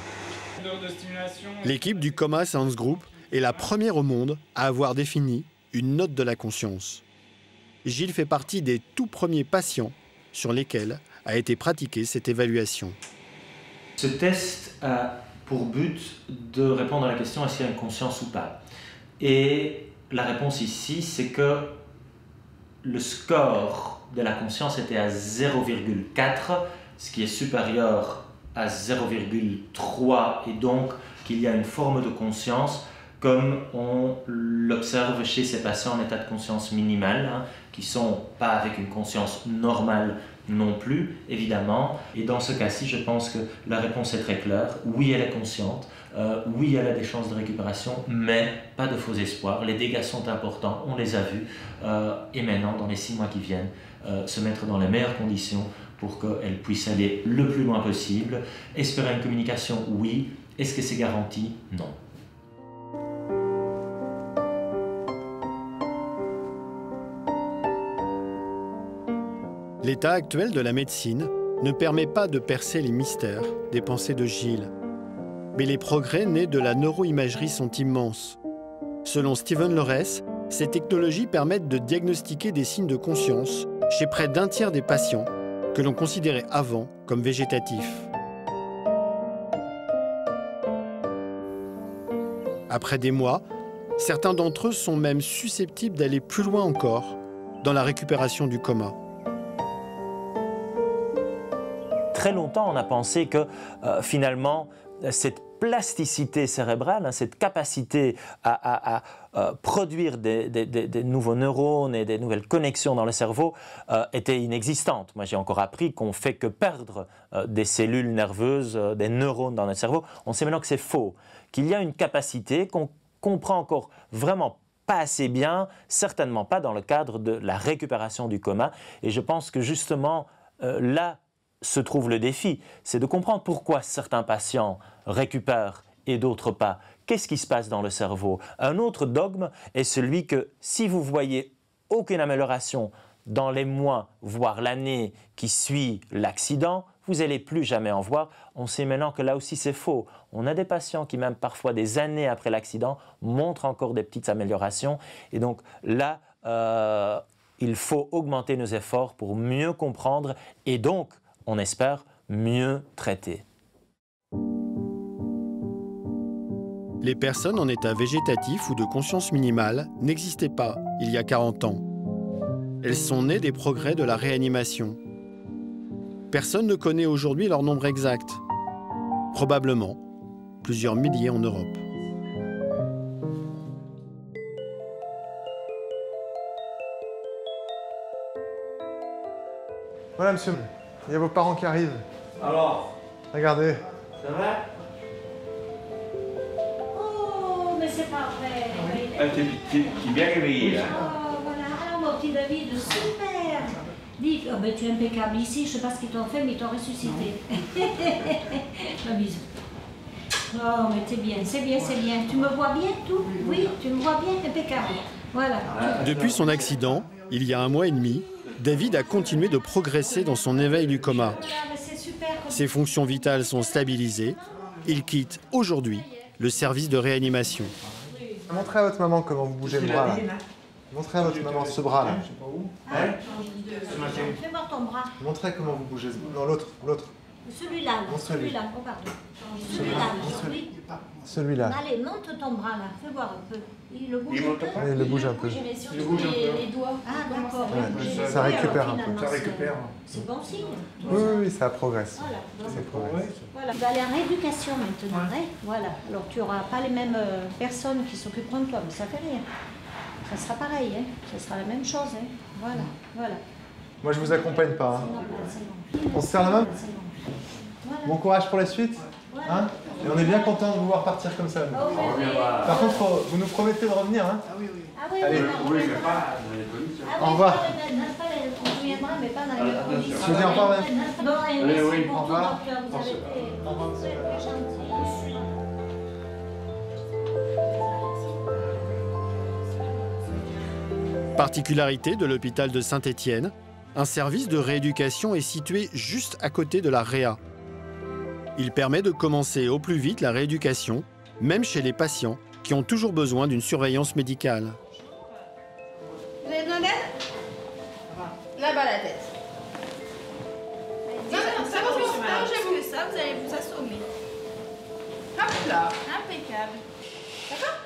L'équipe du Coma Science Group est la première au monde à avoir défini une note de la conscience. Gilles fait partie des tout premiers patients sur lesquels a été pratiquée cette évaluation. Ce test a pour but de répondre à la question est-ce qu'il y a une conscience ou pas. Et la réponse ici, c'est que le score de la conscience était à 0,4, ce qui est supérieur à 0,3, et donc qu'il y a une forme de conscience comme on l'observe chez ces patients en état de conscience minimale, qui ne sont pas avec une conscience normale non plus, évidemment. Et dans ce cas-ci, je pense que la réponse est très claire. Oui, elle est consciente. Oui, elle a des chances de récupération, mais pas de faux espoirs. Les dégâts sont importants, on les a vus. Et maintenant, dans les 6 mois qui viennent, se mettre dans les meilleures conditions pour qu'elle puisse aller le plus loin possible. Espérer une communication, oui. Est-ce que c'est garanti? Non. L'état actuel de la médecine ne permet pas de percer les mystères des pensées de Gilles. Mais les progrès nés de la neuroimagerie sont immenses. Selon Steven Lorès, ces technologies permettent de diagnostiquer des signes de conscience chez près d'un tiers des patients que l'on considérait avant comme végétatifs. Après des mois, certains d'entre eux sont même susceptibles d'aller plus loin encore dans la récupération du coma. très longtemps, on a pensé que finalement, cette plasticité cérébrale, cette capacité à produire des nouveaux neurones et des nouvelles connexions dans le cerveau était inexistante. Moi, j'ai encore appris qu'on ne fait que perdre des cellules nerveuses, des neurones dans notre cerveau. On sait maintenant que c'est faux, qu'il y a une capacité qu'on comprend encore vraiment pas assez bien, certainement pas dans le cadre de la récupération du coma. Et je pense que justement, là se trouve le défi, c'est de comprendre pourquoi certains patients récupèrent et d'autres pas. Qu'est-ce qui se passe dans le cerveau? Un autre dogme est celui que si vous voyez aucune amélioration dans les mois, voire l'année qui suit l'accident, vous n'allez plus jamais en voir. On sait maintenant que là aussi c'est faux. On a des patients qui, même parfois des années après l'accident, montrent encore des petites améliorations. Et donc là, il faut augmenter nos efforts pour mieux comprendre et donc, on espère, mieux traiter. Les personnes en état végétatif ou de conscience minimale n'existaient pas il y a 40 ans. Elles sont nées des progrès de la réanimation. Personne ne connaît aujourd'hui leur nombre exact. Probablement plusieurs milliers en Europe. Voilà, monsieur. Il y a vos parents qui arrivent. Alors? Regardez. Ça va? Oh, mais c'est pas vrai. Ah, t'es bien réveillé, là. Oh, voilà. Alors, mon petit David, super. Dis, oh, ben, tu es impeccable ici. Je sais pas ce qu'ils t'ont fait, mais ils t'ont ressuscité. Un bisou. Oh, mais c'est bien, c'est bien, c'est bien. Tu me vois bien, tout? Oui, tu me vois bien, impeccable. Voilà. Depuis son accident, il y a 1 mois et demi, David a continué de progresser dans son éveil du coma. Ses fonctions vitales sont stabilisées. Il quitte aujourd'hui le service de réanimation. Montrez à votre maman comment vous bougez le bras là. Montrez à votre maman ce bras là. Fais voir ton bras. Montrez comment vous bougez. Non, l'autre, l'autre. Celui-là, celui-là, oh pardon. Celui-là, celui. Celui-là. Allez, monte ton bras là, fais voir un peu. Il le bouge un peu. Oui, il le bouge un peu. Il le bouge un peu. Les doigts. Ah d'accord. Ouais, ça récupère un peu. Ça récupère. C'est bon signe. Oui, oui, ça progresse. Voilà. Ça progresse. Voilà. Tu vas aller en rééducation maintenant, hein. Voilà. Alors tu n'auras pas les mêmes personnes qui s'occuperont de toi, mais ça fait rien. Ça sera pareil, hein. Ça sera la même chose, hein. Voilà, voilà. Moi, je vous accompagne pas. Hein. On se serre la main? Bon courage pour la suite. Hein, et on est bien content de vous voir partir comme ça. Par contre, vous nous promettez de revenir. Hein. Ah oui, oui. Ah oui, allez. Oui, mais pas dans les conditions. Au revoir. On reviendra, mais pas dans les conditions. Je vous dis au revoir, madame. Non, merci oui, pour au tout, revoir. docteur. Vous avez été très gentil. Particularité de l'hôpital de Saint-Étienne, un service de rééducation est situé juste à côté de la réa. Il permet de commencer au plus vite la rééducation, même chez les patients qui ont toujours besoin d'une surveillance médicale. Vous avez besoin d'aide? Là-bas la tête. Non, non, ça va, arrangez-vous. Ça, vous allez vous assommer. Hop là, impeccable. D'accord?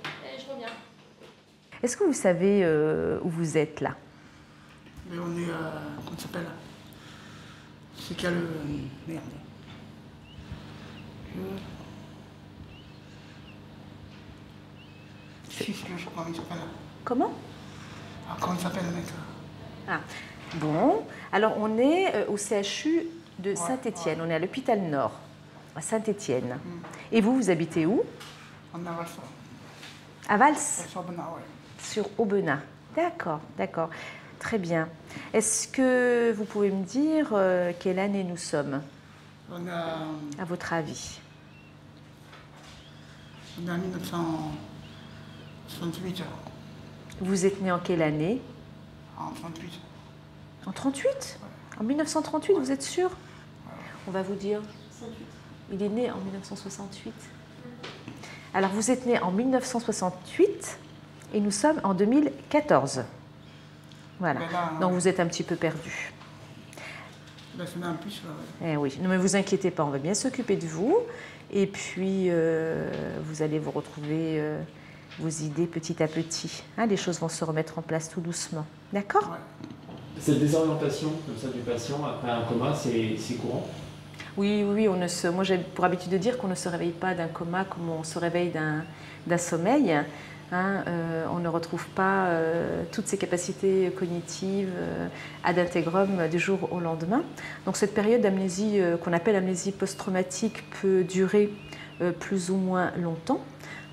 Allez, je reviens. Est-ce que vous savez où vous êtes là? Mais on est comment ça s'appelle? C'est qu'il y a le... Merde. Si, je crois qu'il s'appelle. Comment? Ah, comment il s'appelle le mec? Ah, bon. Alors, on est au CHU de Saint-Étienne. On est à l'hôpital Nord, à Saint-Étienne. Et vous, vous habitez où? On est à Vals. À Vals? Sur Aubenas, oui. Sur Aubenas. D'accord, d'accord. Très bien. Est-ce que vous pouvez me dire quelle année nous sommes? On a... À votre avis? On est en 1968. Vous êtes né en quelle année? En 38. En 38? En 1938, vous êtes sûr? On va vous dire. Il est né en 1968. Alors, vous êtes né en 1968 et nous sommes en 2014. Voilà. Donc, vous êtes un petit peu perdu. Là, c'est même plus. Eh oui, ne vous inquiétez pas, on va bien s'occuper de vous. Et puis, vous allez vous retrouver vos idées petit à petit. Hein, les choses vont se remettre en place tout doucement. D'accord? Cette désorientation comme ça du patient après un coma, c'est courant? Oui, moi j'ai pour habitude de dire qu'on ne se réveille pas d'un coma comme on se réveille d'un sommeil. Hein, on ne retrouve pas toutes ces capacités cognitives ad integrum du jour au lendemain. Donc cette période d'amnésie qu'on appelle amnésie post-traumatique peut durer plus ou moins longtemps.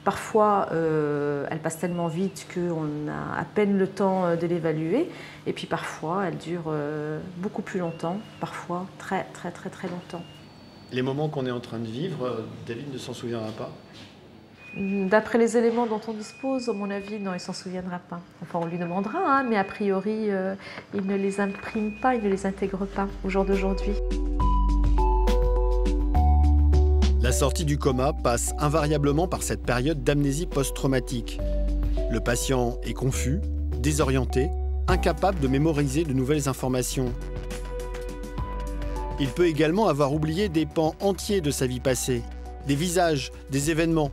Parfois, elle passe tellement vite qu'on a à peine le temps de l'évaluer. Et puis parfois, elle dure beaucoup plus longtemps, parfois très très très très longtemps. Les moments qu'on est en train de vivre, David ne s'en souviendra pas? D'après les éléments dont on dispose, à mon avis, non, il ne s'en souviendra pas. Enfin, on lui demandera, hein, mais a priori, il ne les imprime pas, il ne les intègre pas au jour d'aujourd'hui. La sortie du coma passe invariablement par cette période d'amnésie post-traumatique. Le patient est confus, désorienté, incapable de mémoriser de nouvelles informations. Il peut également avoir oublié des pans entiers de sa vie passée, des visages, des événements.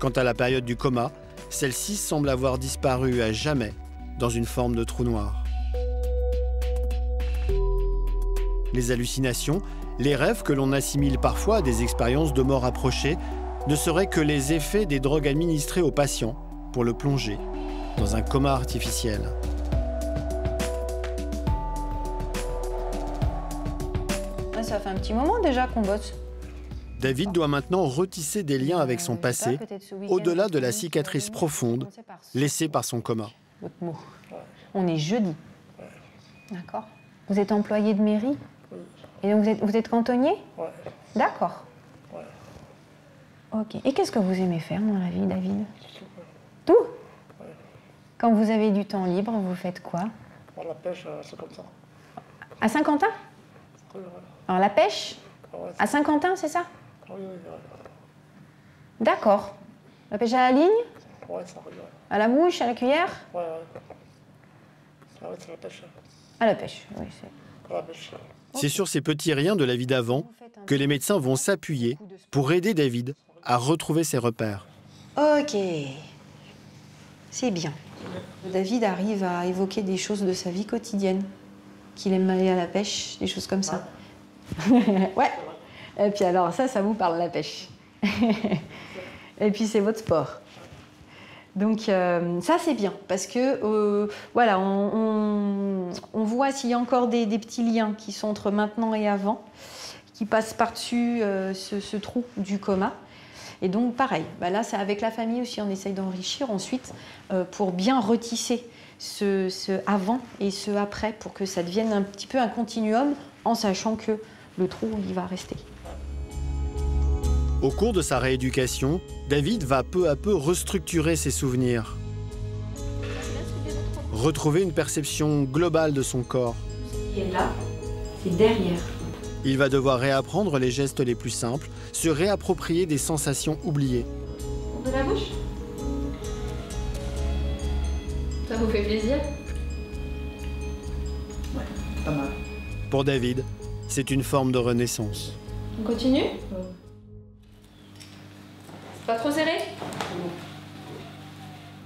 Quant à la période du coma, celle-ci semble avoir disparu à jamais dans une forme de trou noir. Les hallucinations, les rêves que l'on assimile parfois à des expériences de mort approchée ne seraient que les effets des drogues administrées au patient pour le plonger dans un coma artificiel. Ça fait un petit moment déjà qu'on bosse. David doit maintenant retisser des liens avec son passé, au-delà de la cicatrice profonde laissée par son coma. Votre mot. On est jeudi. D'accord. Vous êtes employé de mairie? Et donc vous êtes cantonnier? Ouais. D'accord. Ouais. Ok. Et qu'est-ce que vous aimez faire dans la vie, David? Tout? Ouais. Quand vous avez du temps libre, vous faites quoi? La pêche à Saint-Quentin. À Saint-Quentin? Oui, ouais. Alors la pêche? Ouais, à Saint-Quentin, c'est ça? Oui, oui, oui. D'accord. La pêche à la ligne? Ouais, ça arrive. À la mouche, à la cuillère? Ouais, ouais. Ah ouais, c'est la pêche. À la pêche, oui. La pêche. C'est sur ces petits riens de la vie d'avant que les médecins vont s'appuyer pour aider David à retrouver ses repères. Ok. C'est bien. David arrive à évoquer des choses de sa vie quotidienne. Qu'il aime aller à la pêche, des choses comme ça. Ouais. Et puis alors, ça vous parle, la pêche. Et puis c'est votre sport. Donc ça, c'est bien, parce que voilà, on voit s'il y a encore des petits liens qui sont entre maintenant et avant, qui passent par-dessus ce trou du coma. Et donc, pareil, bah là, c'est avec la famille aussi, on essaye d'enrichir ensuite pour bien retisser ce avant et ce après, pour que ça devienne un petit peu un continuum, en sachant que le trou, il va rester. Au cours de sa rééducation, David va peu à peu restructurer ses souvenirs, retrouver une perception globale de son corps. Ce qui est là, c'est derrière. Il va devoir réapprendre les gestes les plus simples, se réapproprier des sensations oubliées. De la bouche? Ça vous fait plaisir? Ouais, pas mal. Pour David, c'est une forme de renaissance. On continue? Pas trop serré?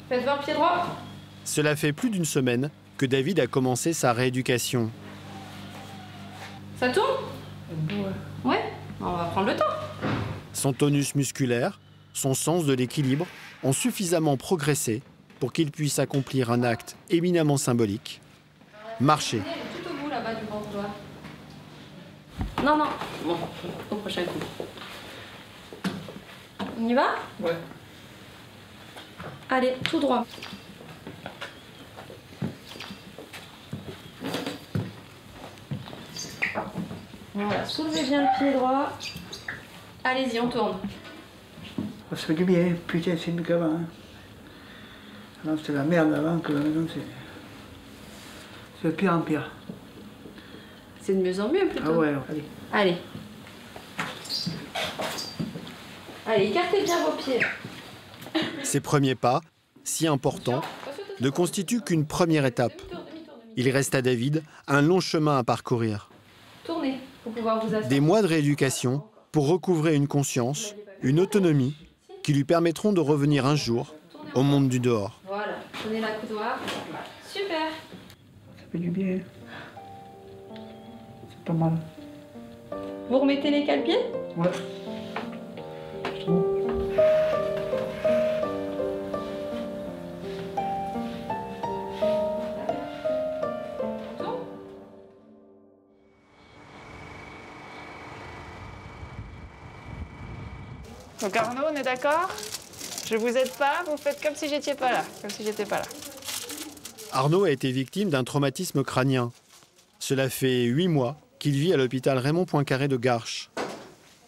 Faites voir le pied droit. Cela fait plus d'une semaine que David a commencé sa rééducation. Ça tourne? Ouais, on va prendre le temps. Son tonus musculaire, son sens de l'équilibre ont suffisamment progressé pour qu'il puisse accomplir un acte éminemment symbolique, marcher. Tout au bout là-bas du banc. Non, non, bon, au prochain coup. On y va? Ouais. Allez, tout droit. Voilà, soulevez bien le pied droit. Allez-y, on tourne. Ça fait du bien, putain, c'est mieux qu'avant. Hein. Avant, c'était la merde avant, que maintenant, c'est de pire en pire. C'est de mieux en mieux, plutôt. Ah ouais, allez. Allez. Allez, écartez bien vos pieds. Ces premiers pas, si importants, ne constituent qu'une première étape. Il reste à David un long chemin à parcourir. Tournez pour pouvoir vous asseoir. Des mois de rééducation pour recouvrer une conscience, une autonomie qui lui permettront de revenir un jour au monde du dehors. Voilà, prenez la coudoir. Super. Ça fait du bien. C'est pas mal. Vous remettez les cale-pieds? Ouais. Donc Arnaud, on est d'accord? Je vous aide pas, vous faites comme si j'étais pas là. Comme si j'étais pas là. Arnaud a été victime d'un traumatisme crânien. Cela fait 8 mois qu'il vit à l'hôpital Raymond Poincaré de Garches.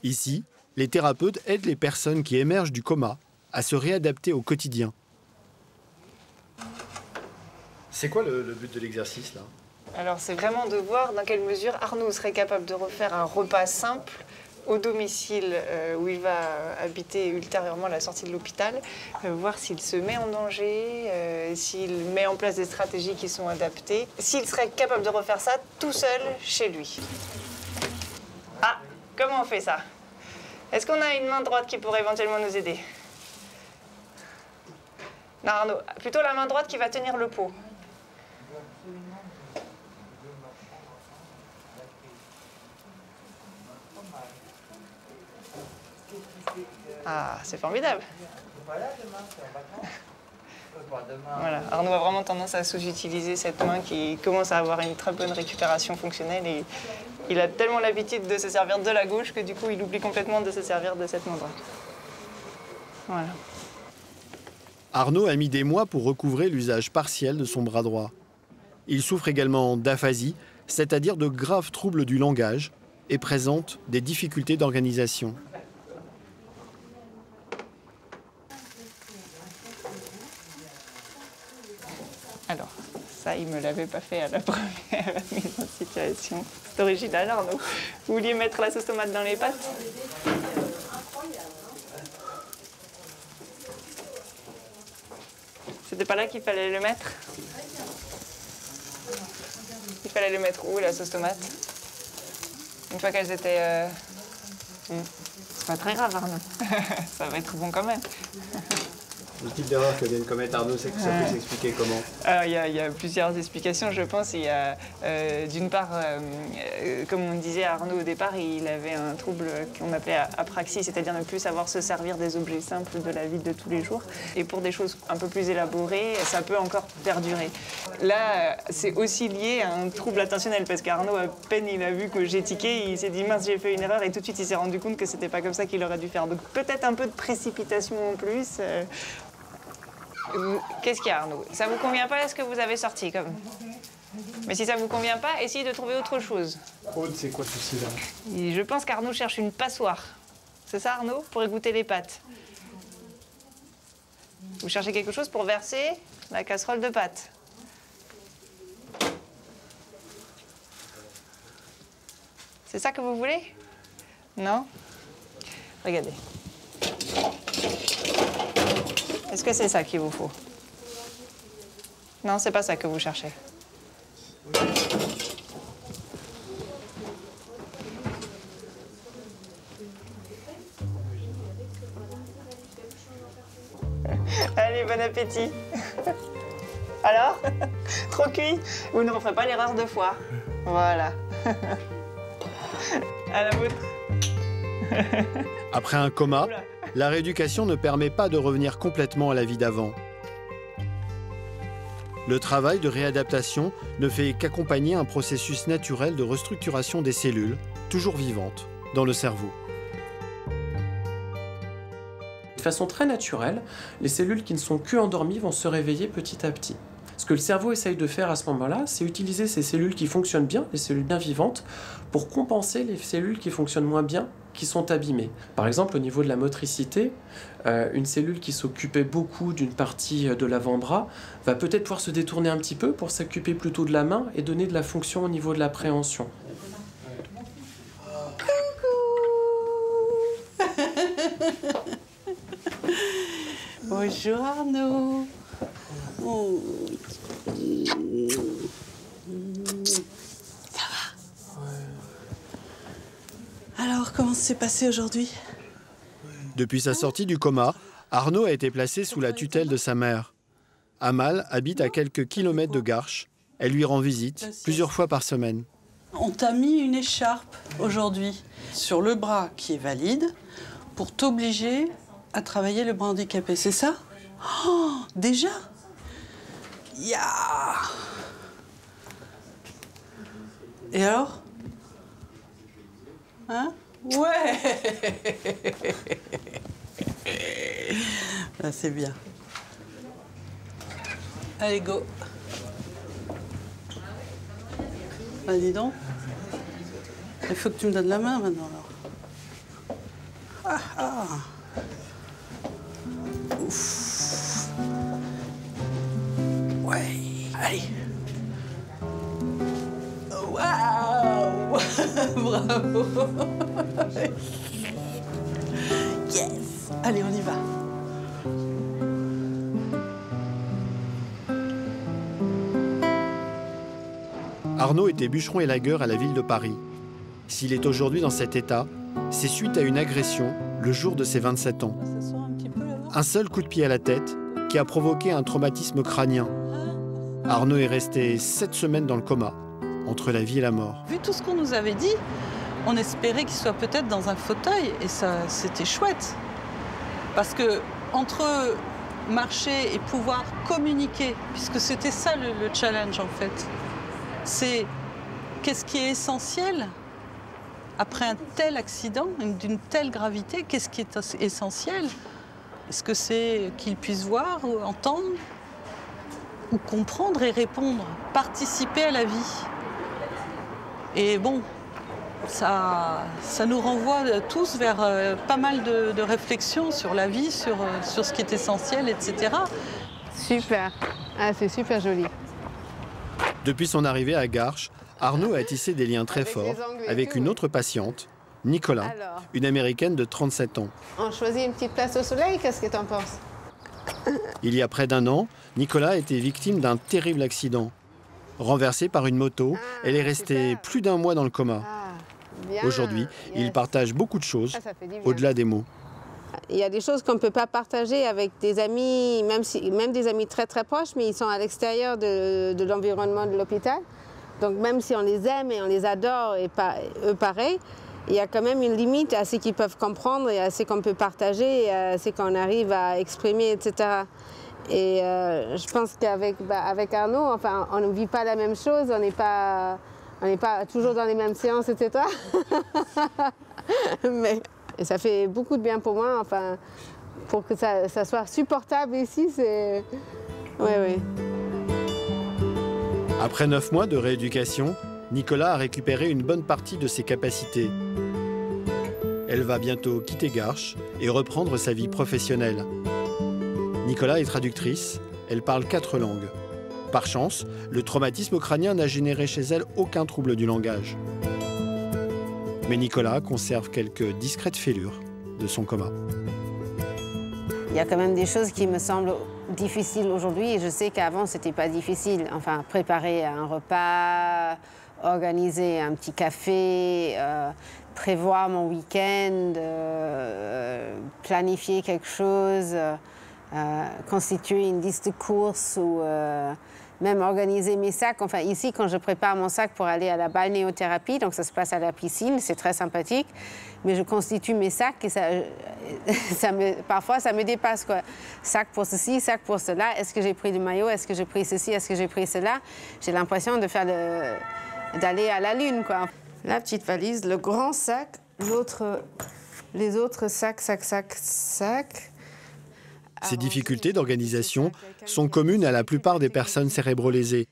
Ici, les thérapeutes aident les personnes qui émergent du coma à se réadapter au quotidien. C'est quoi le but de l'exercice là? Alors c'est vraiment de voir dans quelle mesure Arnaud serait capable de refaire un repas simple au domicile où il va habiter ultérieurement à la sortie de l'hôpital, voir s'il se met en danger, s'il met en place des stratégies qui sont adaptées, s'il serait capable de refaire ça tout seul chez lui. Ah, comment on fait ça? Est-ce qu'on a une main droite qui pourrait éventuellement nous aider? Non, Arnaud, plutôt la main droite qui va tenir le pot. Ah, c'est formidable. Voilà. Arnaud a vraiment tendance à sous-utiliser cette main qui commence à avoir une très bonne récupération fonctionnelle et il a tellement l'habitude de se servir de la gauche que du coup il oublie complètement de se servir de cette main droite. Voilà. Arnaud a mis des mois pour recouvrer l'usage partiel de son bras droit. Il souffre également d'aphasie, c'est-à-dire de graves troubles du langage, et présente des difficultés d'organisation. Alors, ça, il ne me l'avait pas fait à la première mise en situation. C'est original, Arnaud. Vous vouliez mettre la sauce tomate dans les pâtes? C'était pas là qu'il fallait le mettre? Il fallait le mettre où, la sauce tomate? Une fois qu'elles étaient... C'est pas très grave, Arnaud. Ça va être bon quand même. Le type d'erreur que vient de commettre Arnaud, c'est que ça peut s'expliquer comment? Il y a plusieurs explications, je pense. Il y a d'une part, comme on disait Arnaud au départ, il avait un trouble qu'on appelait apraxie, c'est-à-dire ne plus savoir se servir des objets simples de la vie de tous les jours. Et pour des choses un peu plus élaborées, ça peut encore perdurer. Là, c'est aussi lié à un trouble attentionnel, parce qu'Arnaud, à peine il a vu que j'ai tiqué, il s'est dit mince, j'ai fait une erreur, et tout de suite il s'est rendu compte que c'était pas comme ça qu'il aurait dû faire. Donc peut-être un peu de précipitation en plus. Qu'est-ce qu'il y a, Arnaud? Ça vous convient pas, est-ce que vous avez sorti comme... Mais si ça vous convient pas, essayez de trouver autre chose. Aude, c'est quoi ceci là? Je pense qu'Arnaud cherche une passoire. C'est ça, Arnaud? Pour égoutter les pâtes. Vous cherchez quelque chose pour verser la casserole de pâtes. C'est ça que vous voulez? Non? Regardez. Est-ce que c'est ça qu'il vous faut? Non, c'est pas ça que vous cherchez. Allez, bon appétit. Alors? Trop cuit? Vous ne referez pas l'erreur deux fois. Voilà. À la vôtre. Après un coma, la rééducation ne permet pas de revenir complètement à la vie d'avant. Le travail de réadaptation ne fait qu'accompagner un processus naturel de restructuration des cellules, toujours vivantes, dans le cerveau. De façon très naturelle, les cellules qui ne sont que endormies vont se réveiller petit à petit. Ce que le cerveau essaye de faire à ce moment-là, c'est utiliser ces cellules qui fonctionnent bien, les cellules bien vivantes, pour compenser les cellules qui fonctionnent moins bien, qui sont abîmées. Par exemple, au niveau de la motricité, une cellule qui s'occupait beaucoup d'une partie de l'avant-bras va peut-être pouvoir se détourner un petit peu pour s'occuper plutôt de la main et donner de la fonction au niveau de la préhension. Bonjour Arnaud. Oh. Ça va? Alors, comment s'est passé aujourd'hui? Depuis sa sortie du coma, Arnaud a été placé sous la tutelle de sa mère. Amal habite à quelques kilomètres de Garches. Elle lui rend visite plusieurs fois par semaine. On t'a mis une écharpe aujourd'hui sur le bras qui est valide pour t'obliger à travailler le bras handicapé, c'est ça? Oh, déjà? Ya! Et alors? Hein? Ouais! Ah, c'est bien. Allez, go! Bah, dis donc. Il faut que tu me donnes la main maintenant, alors. Ah, ah. Ouf. Ouais, allez. Waouh. Bravo. Yes. Allez, on y va. Arnaud était bûcheron élagueur à la ville de Paris. S'il est aujourd'hui dans cet état, c'est suite à une agression le jour de ses 27 ans. Un seul coup de pied à la tête qui a provoqué un traumatisme crânien. Arnaud est resté 7 semaines dans le coma, entre la vie et la mort. Vu tout ce qu'on nous avait dit, on espérait qu'il soit peut-être dans un fauteuil et ça, c'était chouette. Parce que entre marcher et pouvoir communiquer, puisque c'était ça le challenge en fait, c'est qu'est-ce qui est essentiel après un tel accident, d'une telle gravité, qu'est-ce qui est essentiel? Est-ce que c'est qu'il puisse voir, ou entendre, ou comprendre et répondre, participer à la vie? Et bon, ça nous renvoie tous vers pas mal de réflexions sur la vie, sur ce qui est essentiel, etc. Super, ah, c'est super joli. Depuis son arrivée à Garches, Arnaud a tissé des liens très forts avec une autre patiente, Nicolas, une Américaine de 37 ans. On choisit une petite place au soleil, qu'est-ce que tu en penses? Il y a près d'1 an, Nicolas a été victime d'un terrible accident. Renversée par une moto, elle est restée plus d'1 mois dans le coma. Aujourd'hui, il partage beaucoup de choses, au-delà des mots. Il y a des choses qu'on ne peut pas partager avec des amis, même des amis très très proches, mais ils sont à l'extérieur de l'environnement de l'hôpital. Donc même si on les aime et on les adore, et eux pareil, il y a quand même une limite à ce qu'ils peuvent comprendre et à ce qu'on peut partager et à ce qu'on arrive à exprimer, etc. Et je pense qu'avec Arnaud, enfin, on ne vit pas la même chose, on n'est pas toujours dans les mêmes séances, etc. Mais et ça fait beaucoup de bien pour moi, enfin, pour que ça soit supportable ici, c'est... Oui, oui. Après 9 mois de rééducation, Nicolas a récupéré une bonne partie de ses capacités. Elle va bientôt quitter Garches et reprendre sa vie professionnelle. Nicolas est traductrice, elle parle 4 langues. Par chance, le traumatisme crânien n'a généré chez elle aucun trouble du langage. Mais Nicolas conserve quelques discrètes fêlures de son coma. Il y a quand même des choses qui me semblent difficiles aujourd'hui et je sais qu'avant, c'était pas difficile. Enfin, préparer un repas, organiser un petit café, prévoir mon week-end, planifier quelque chose, constituer une liste de courses ou même organiser mes sacs. Enfin, ici, quand je prépare mon sac pour aller à la balnéothérapie, donc ça se passe à la piscine, c'est très sympathique, mais je constitue mes sacs et parfois, ça me dépasse, quoi. Sac pour ceci, sac pour cela. Est-ce que j'ai pris le maillot? Est-ce que j'ai pris ceci? Est-ce que j'ai pris cela? J'ai l'impression d'aller à la lune, quoi. La petite valise, le grand sac, les autres sacs. Ces difficultés d'organisation sont communes à la plupart des personnes cérébro-lésées.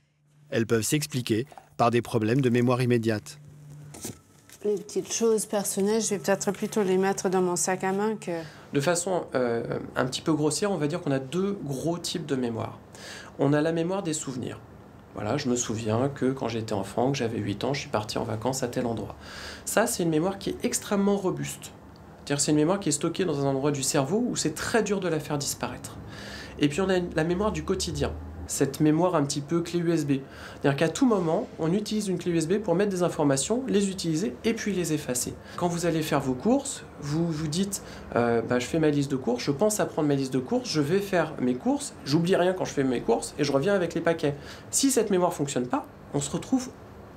Elles peuvent s'expliquer par des problèmes de mémoire immédiate. Les petites choses personnelles, je vais peut-être plutôt les mettre dans mon sac à main que... De façon un petit peu grossière, on va dire qu'on a 2 gros types de mémoire. On a la mémoire des souvenirs. Voilà, je me souviens que quand j'étais enfant, que j'avais 8 ans, je suis parti en vacances à tel endroit. Ça, c'est une mémoire qui est extrêmement robuste. C'est-à-dire c'est une mémoire qui est stockée dans un endroit du cerveau où c'est très dur de la faire disparaître. Et puis on a la mémoire du quotidien, cette mémoire un petit peu clé USB. C'est-à-dire qu'à tout moment, on utilise une clé USB pour mettre des informations, les utiliser et puis les effacer. Quand vous allez faire vos courses, vous vous dites je fais ma liste de courses, je pense à prendre ma liste de courses, je vais faire mes courses, j'oublie rien quand je fais mes courses et je reviens avec les paquets. Si cette mémoire ne fonctionne pas, on se retrouve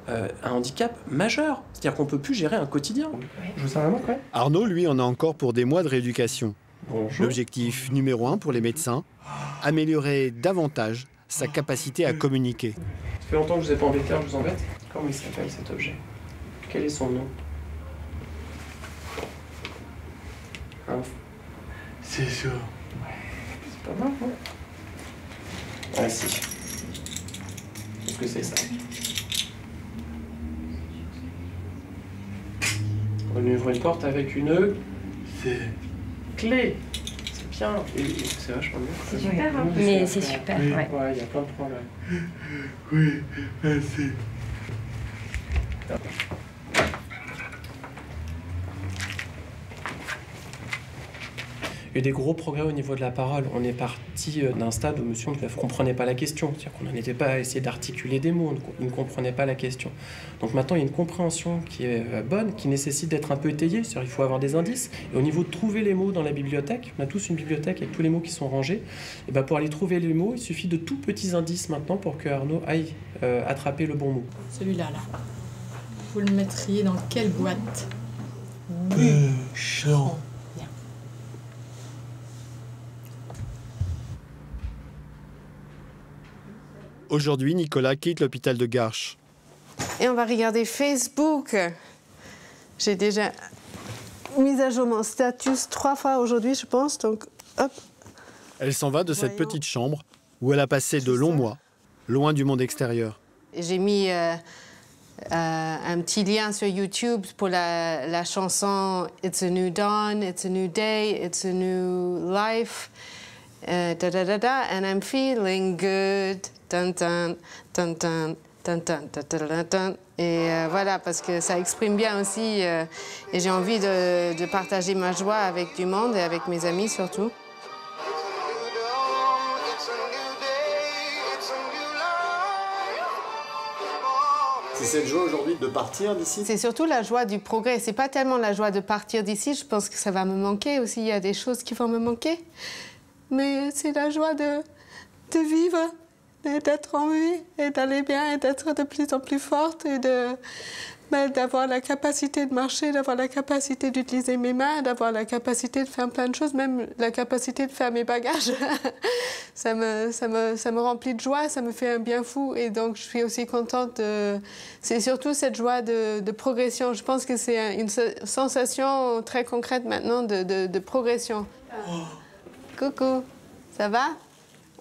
un handicap majeur. C'est-à-dire qu'on ne peut plus gérer un quotidien. Je vous sers la main, ouais. Arnaud, lui, en a encore pour des mois de rééducation. L'objectif numéro 1 pour les médecins, améliorer davantage sa capacité à communiquer. Ça fait longtemps que je vous ai pas embêté, je vous embête. Comment il s'appelle cet objet? Quel est son nom? Hein? C'est ça. C'est pas mal, non? Ah si. Qu'est-ce que c'est ça? On ouvre une porte avec une clé. C'est bien. C'est vachement bien. C'est super, hein. Mais c'est super, oui, ouais. Ouais, il y a plein de problèmes. Oui, merci. Il y a eu des gros progrès au niveau de la parole. On est parti d'un stade où monsieur ne comprenait pas la question. C'est-à-dire qu'on n'en était pas à essayer d'articuler des mots, il ne comprenait pas la question. Donc maintenant, il y a une compréhension qui est bonne, qui nécessite d'être un peu étayée. C'est-à-dire qu'il faut avoir des indices. Et au niveau de trouver les mots dans la bibliothèque, on a tous une bibliothèque avec tous les mots qui sont rangés. Et ben pour aller trouver les mots, il suffit de tout petits indices maintenant pour que Arnaud aille attraper le bon mot. Celui-là, là. Vous le mettriez dans quelle boîte? Champ. Aujourd'hui, Nicolas quitte l'hôpital de Garches. Et on va regarder Facebook. J'ai déjà mis à jour mon statut 3 fois aujourd'hui, je pense. Donc, hop. Elle s'en va de cette petite chambre où elle a passé de longs mois, loin du monde extérieur. J'ai mis un petit lien sur YouTube pour la chanson It's a New Dawn, It's a New Day, It's a New Life. Da da da da, and I'm feeling good. Dun, dun, dun, dun, dun, dun, dun, dun, dun. Et voilà, parce que ça exprime bien aussi. Et j'ai envie de partager ma joie avec du monde et avec mes amis surtout. C'est cette joie aujourd'hui de partir d'ici? C'est surtout la joie du progrès. C'est pas tellement la joie de partir d'ici. Je pense que ça va me manquer aussi. Il y a des choses qui vont me manquer. Mais c'est la joie de vivre, d'être en vie, et d'aller bien, et d'être de plus en plus forte, et d'avoir la capacité de marcher, d'avoir la capacité d'utiliser mes mains, d'avoir la capacité de faire plein de choses, même la capacité de faire mes bagages. ça me remplit de joie, ça me fait un bien fou. Et donc, je suis aussi contente de... C'est surtout cette joie de progression. Je pense que c'est une sensation très concrète maintenant de progression. Coucou, ça va?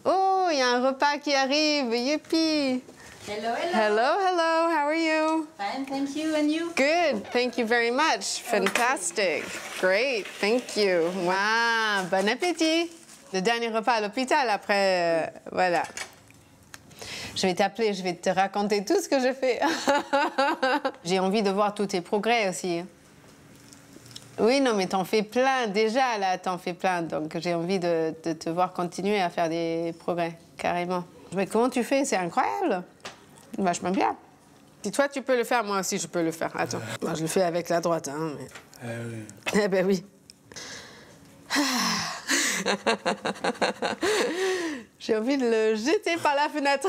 Oh, il y a un repas qui arrive, yippee! Hello, hello. Hello, hello, how are you? Fine, thank you, and you? Good, thank you very much. Fantastic, great, thank you. Wow, bon appétit! Le dernier repas à l'hôpital, après, voilà. Je vais t'appeler, je vais te raconter tout ce que je fais. J'ai envie de voir tous tes progrès aussi. Oui, non, mais t'en fais plein. Déjà, là, t'en fais plein. Donc, j'ai envie de te voir continuer à faire des progrès, carrément. Mais comment tu fais? C'est incroyable. Vachement bien. Si toi, tu peux le faire, moi aussi, je peux le faire. Attends, moi, je le fais avec la droite, hein. Mais... oui. Eh ben oui. J'ai envie de le jeter par la fenêtre.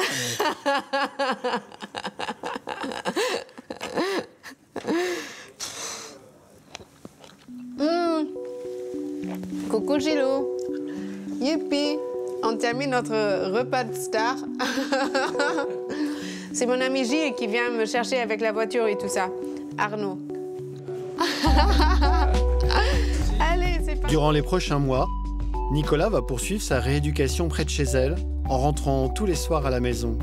Coucou Gilou. Youpi. On termine notre repas de star. C'est mon ami Gilles qui vient me chercher avec la voiture et tout ça. Arnaud. Allez, c'est parti. Durant les prochains mois, Nicolas va poursuivre sa rééducation près de chez elle en rentrant tous les soirs à la maison.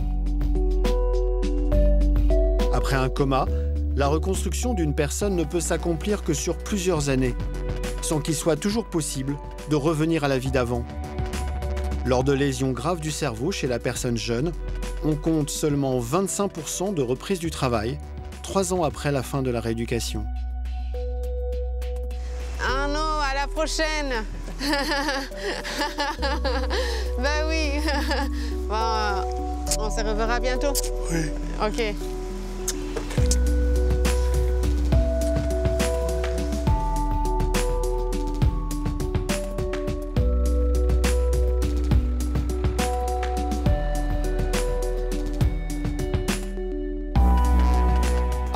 Après un coma, la reconstruction d'une personne ne peut s'accomplir que sur plusieurs années, sans qu'il soit toujours possible de revenir à la vie d'avant. Lors de lésions graves du cerveau chez la personne jeune, on compte seulement 25% de reprise du travail, 3 ans après la fin de la rééducation. Arnaud, à la prochaine. Ben oui. Bon, on se reverra bientôt. Oui. Ok.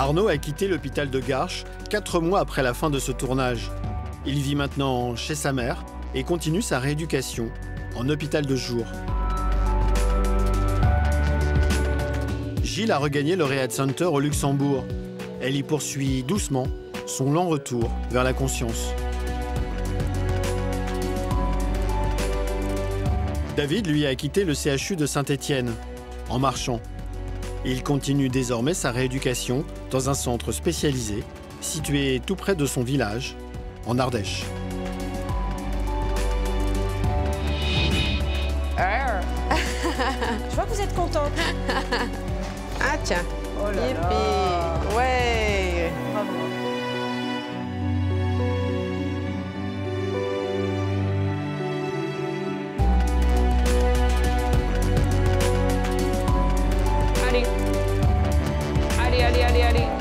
Arnaud a quitté l'hôpital de Garches 4 mois après la fin de ce tournage. Il vit maintenant chez sa mère et continue sa rééducation en hôpital de jour. Gilles a regagné le Rehab Center au Luxembourg. Elle y poursuit doucement son lent retour vers la conscience. David, lui, a quitté le CHU de Saint-Étienne en marchant. Il continue désormais sa rééducation dans un centre spécialisé situé tout près de son village, en Ardèche. Je vois que vous êtes contente. Ah tiens. Oh là Yippee. là. Ouais. Bravo. Allez. Allez, allez, allez, allez.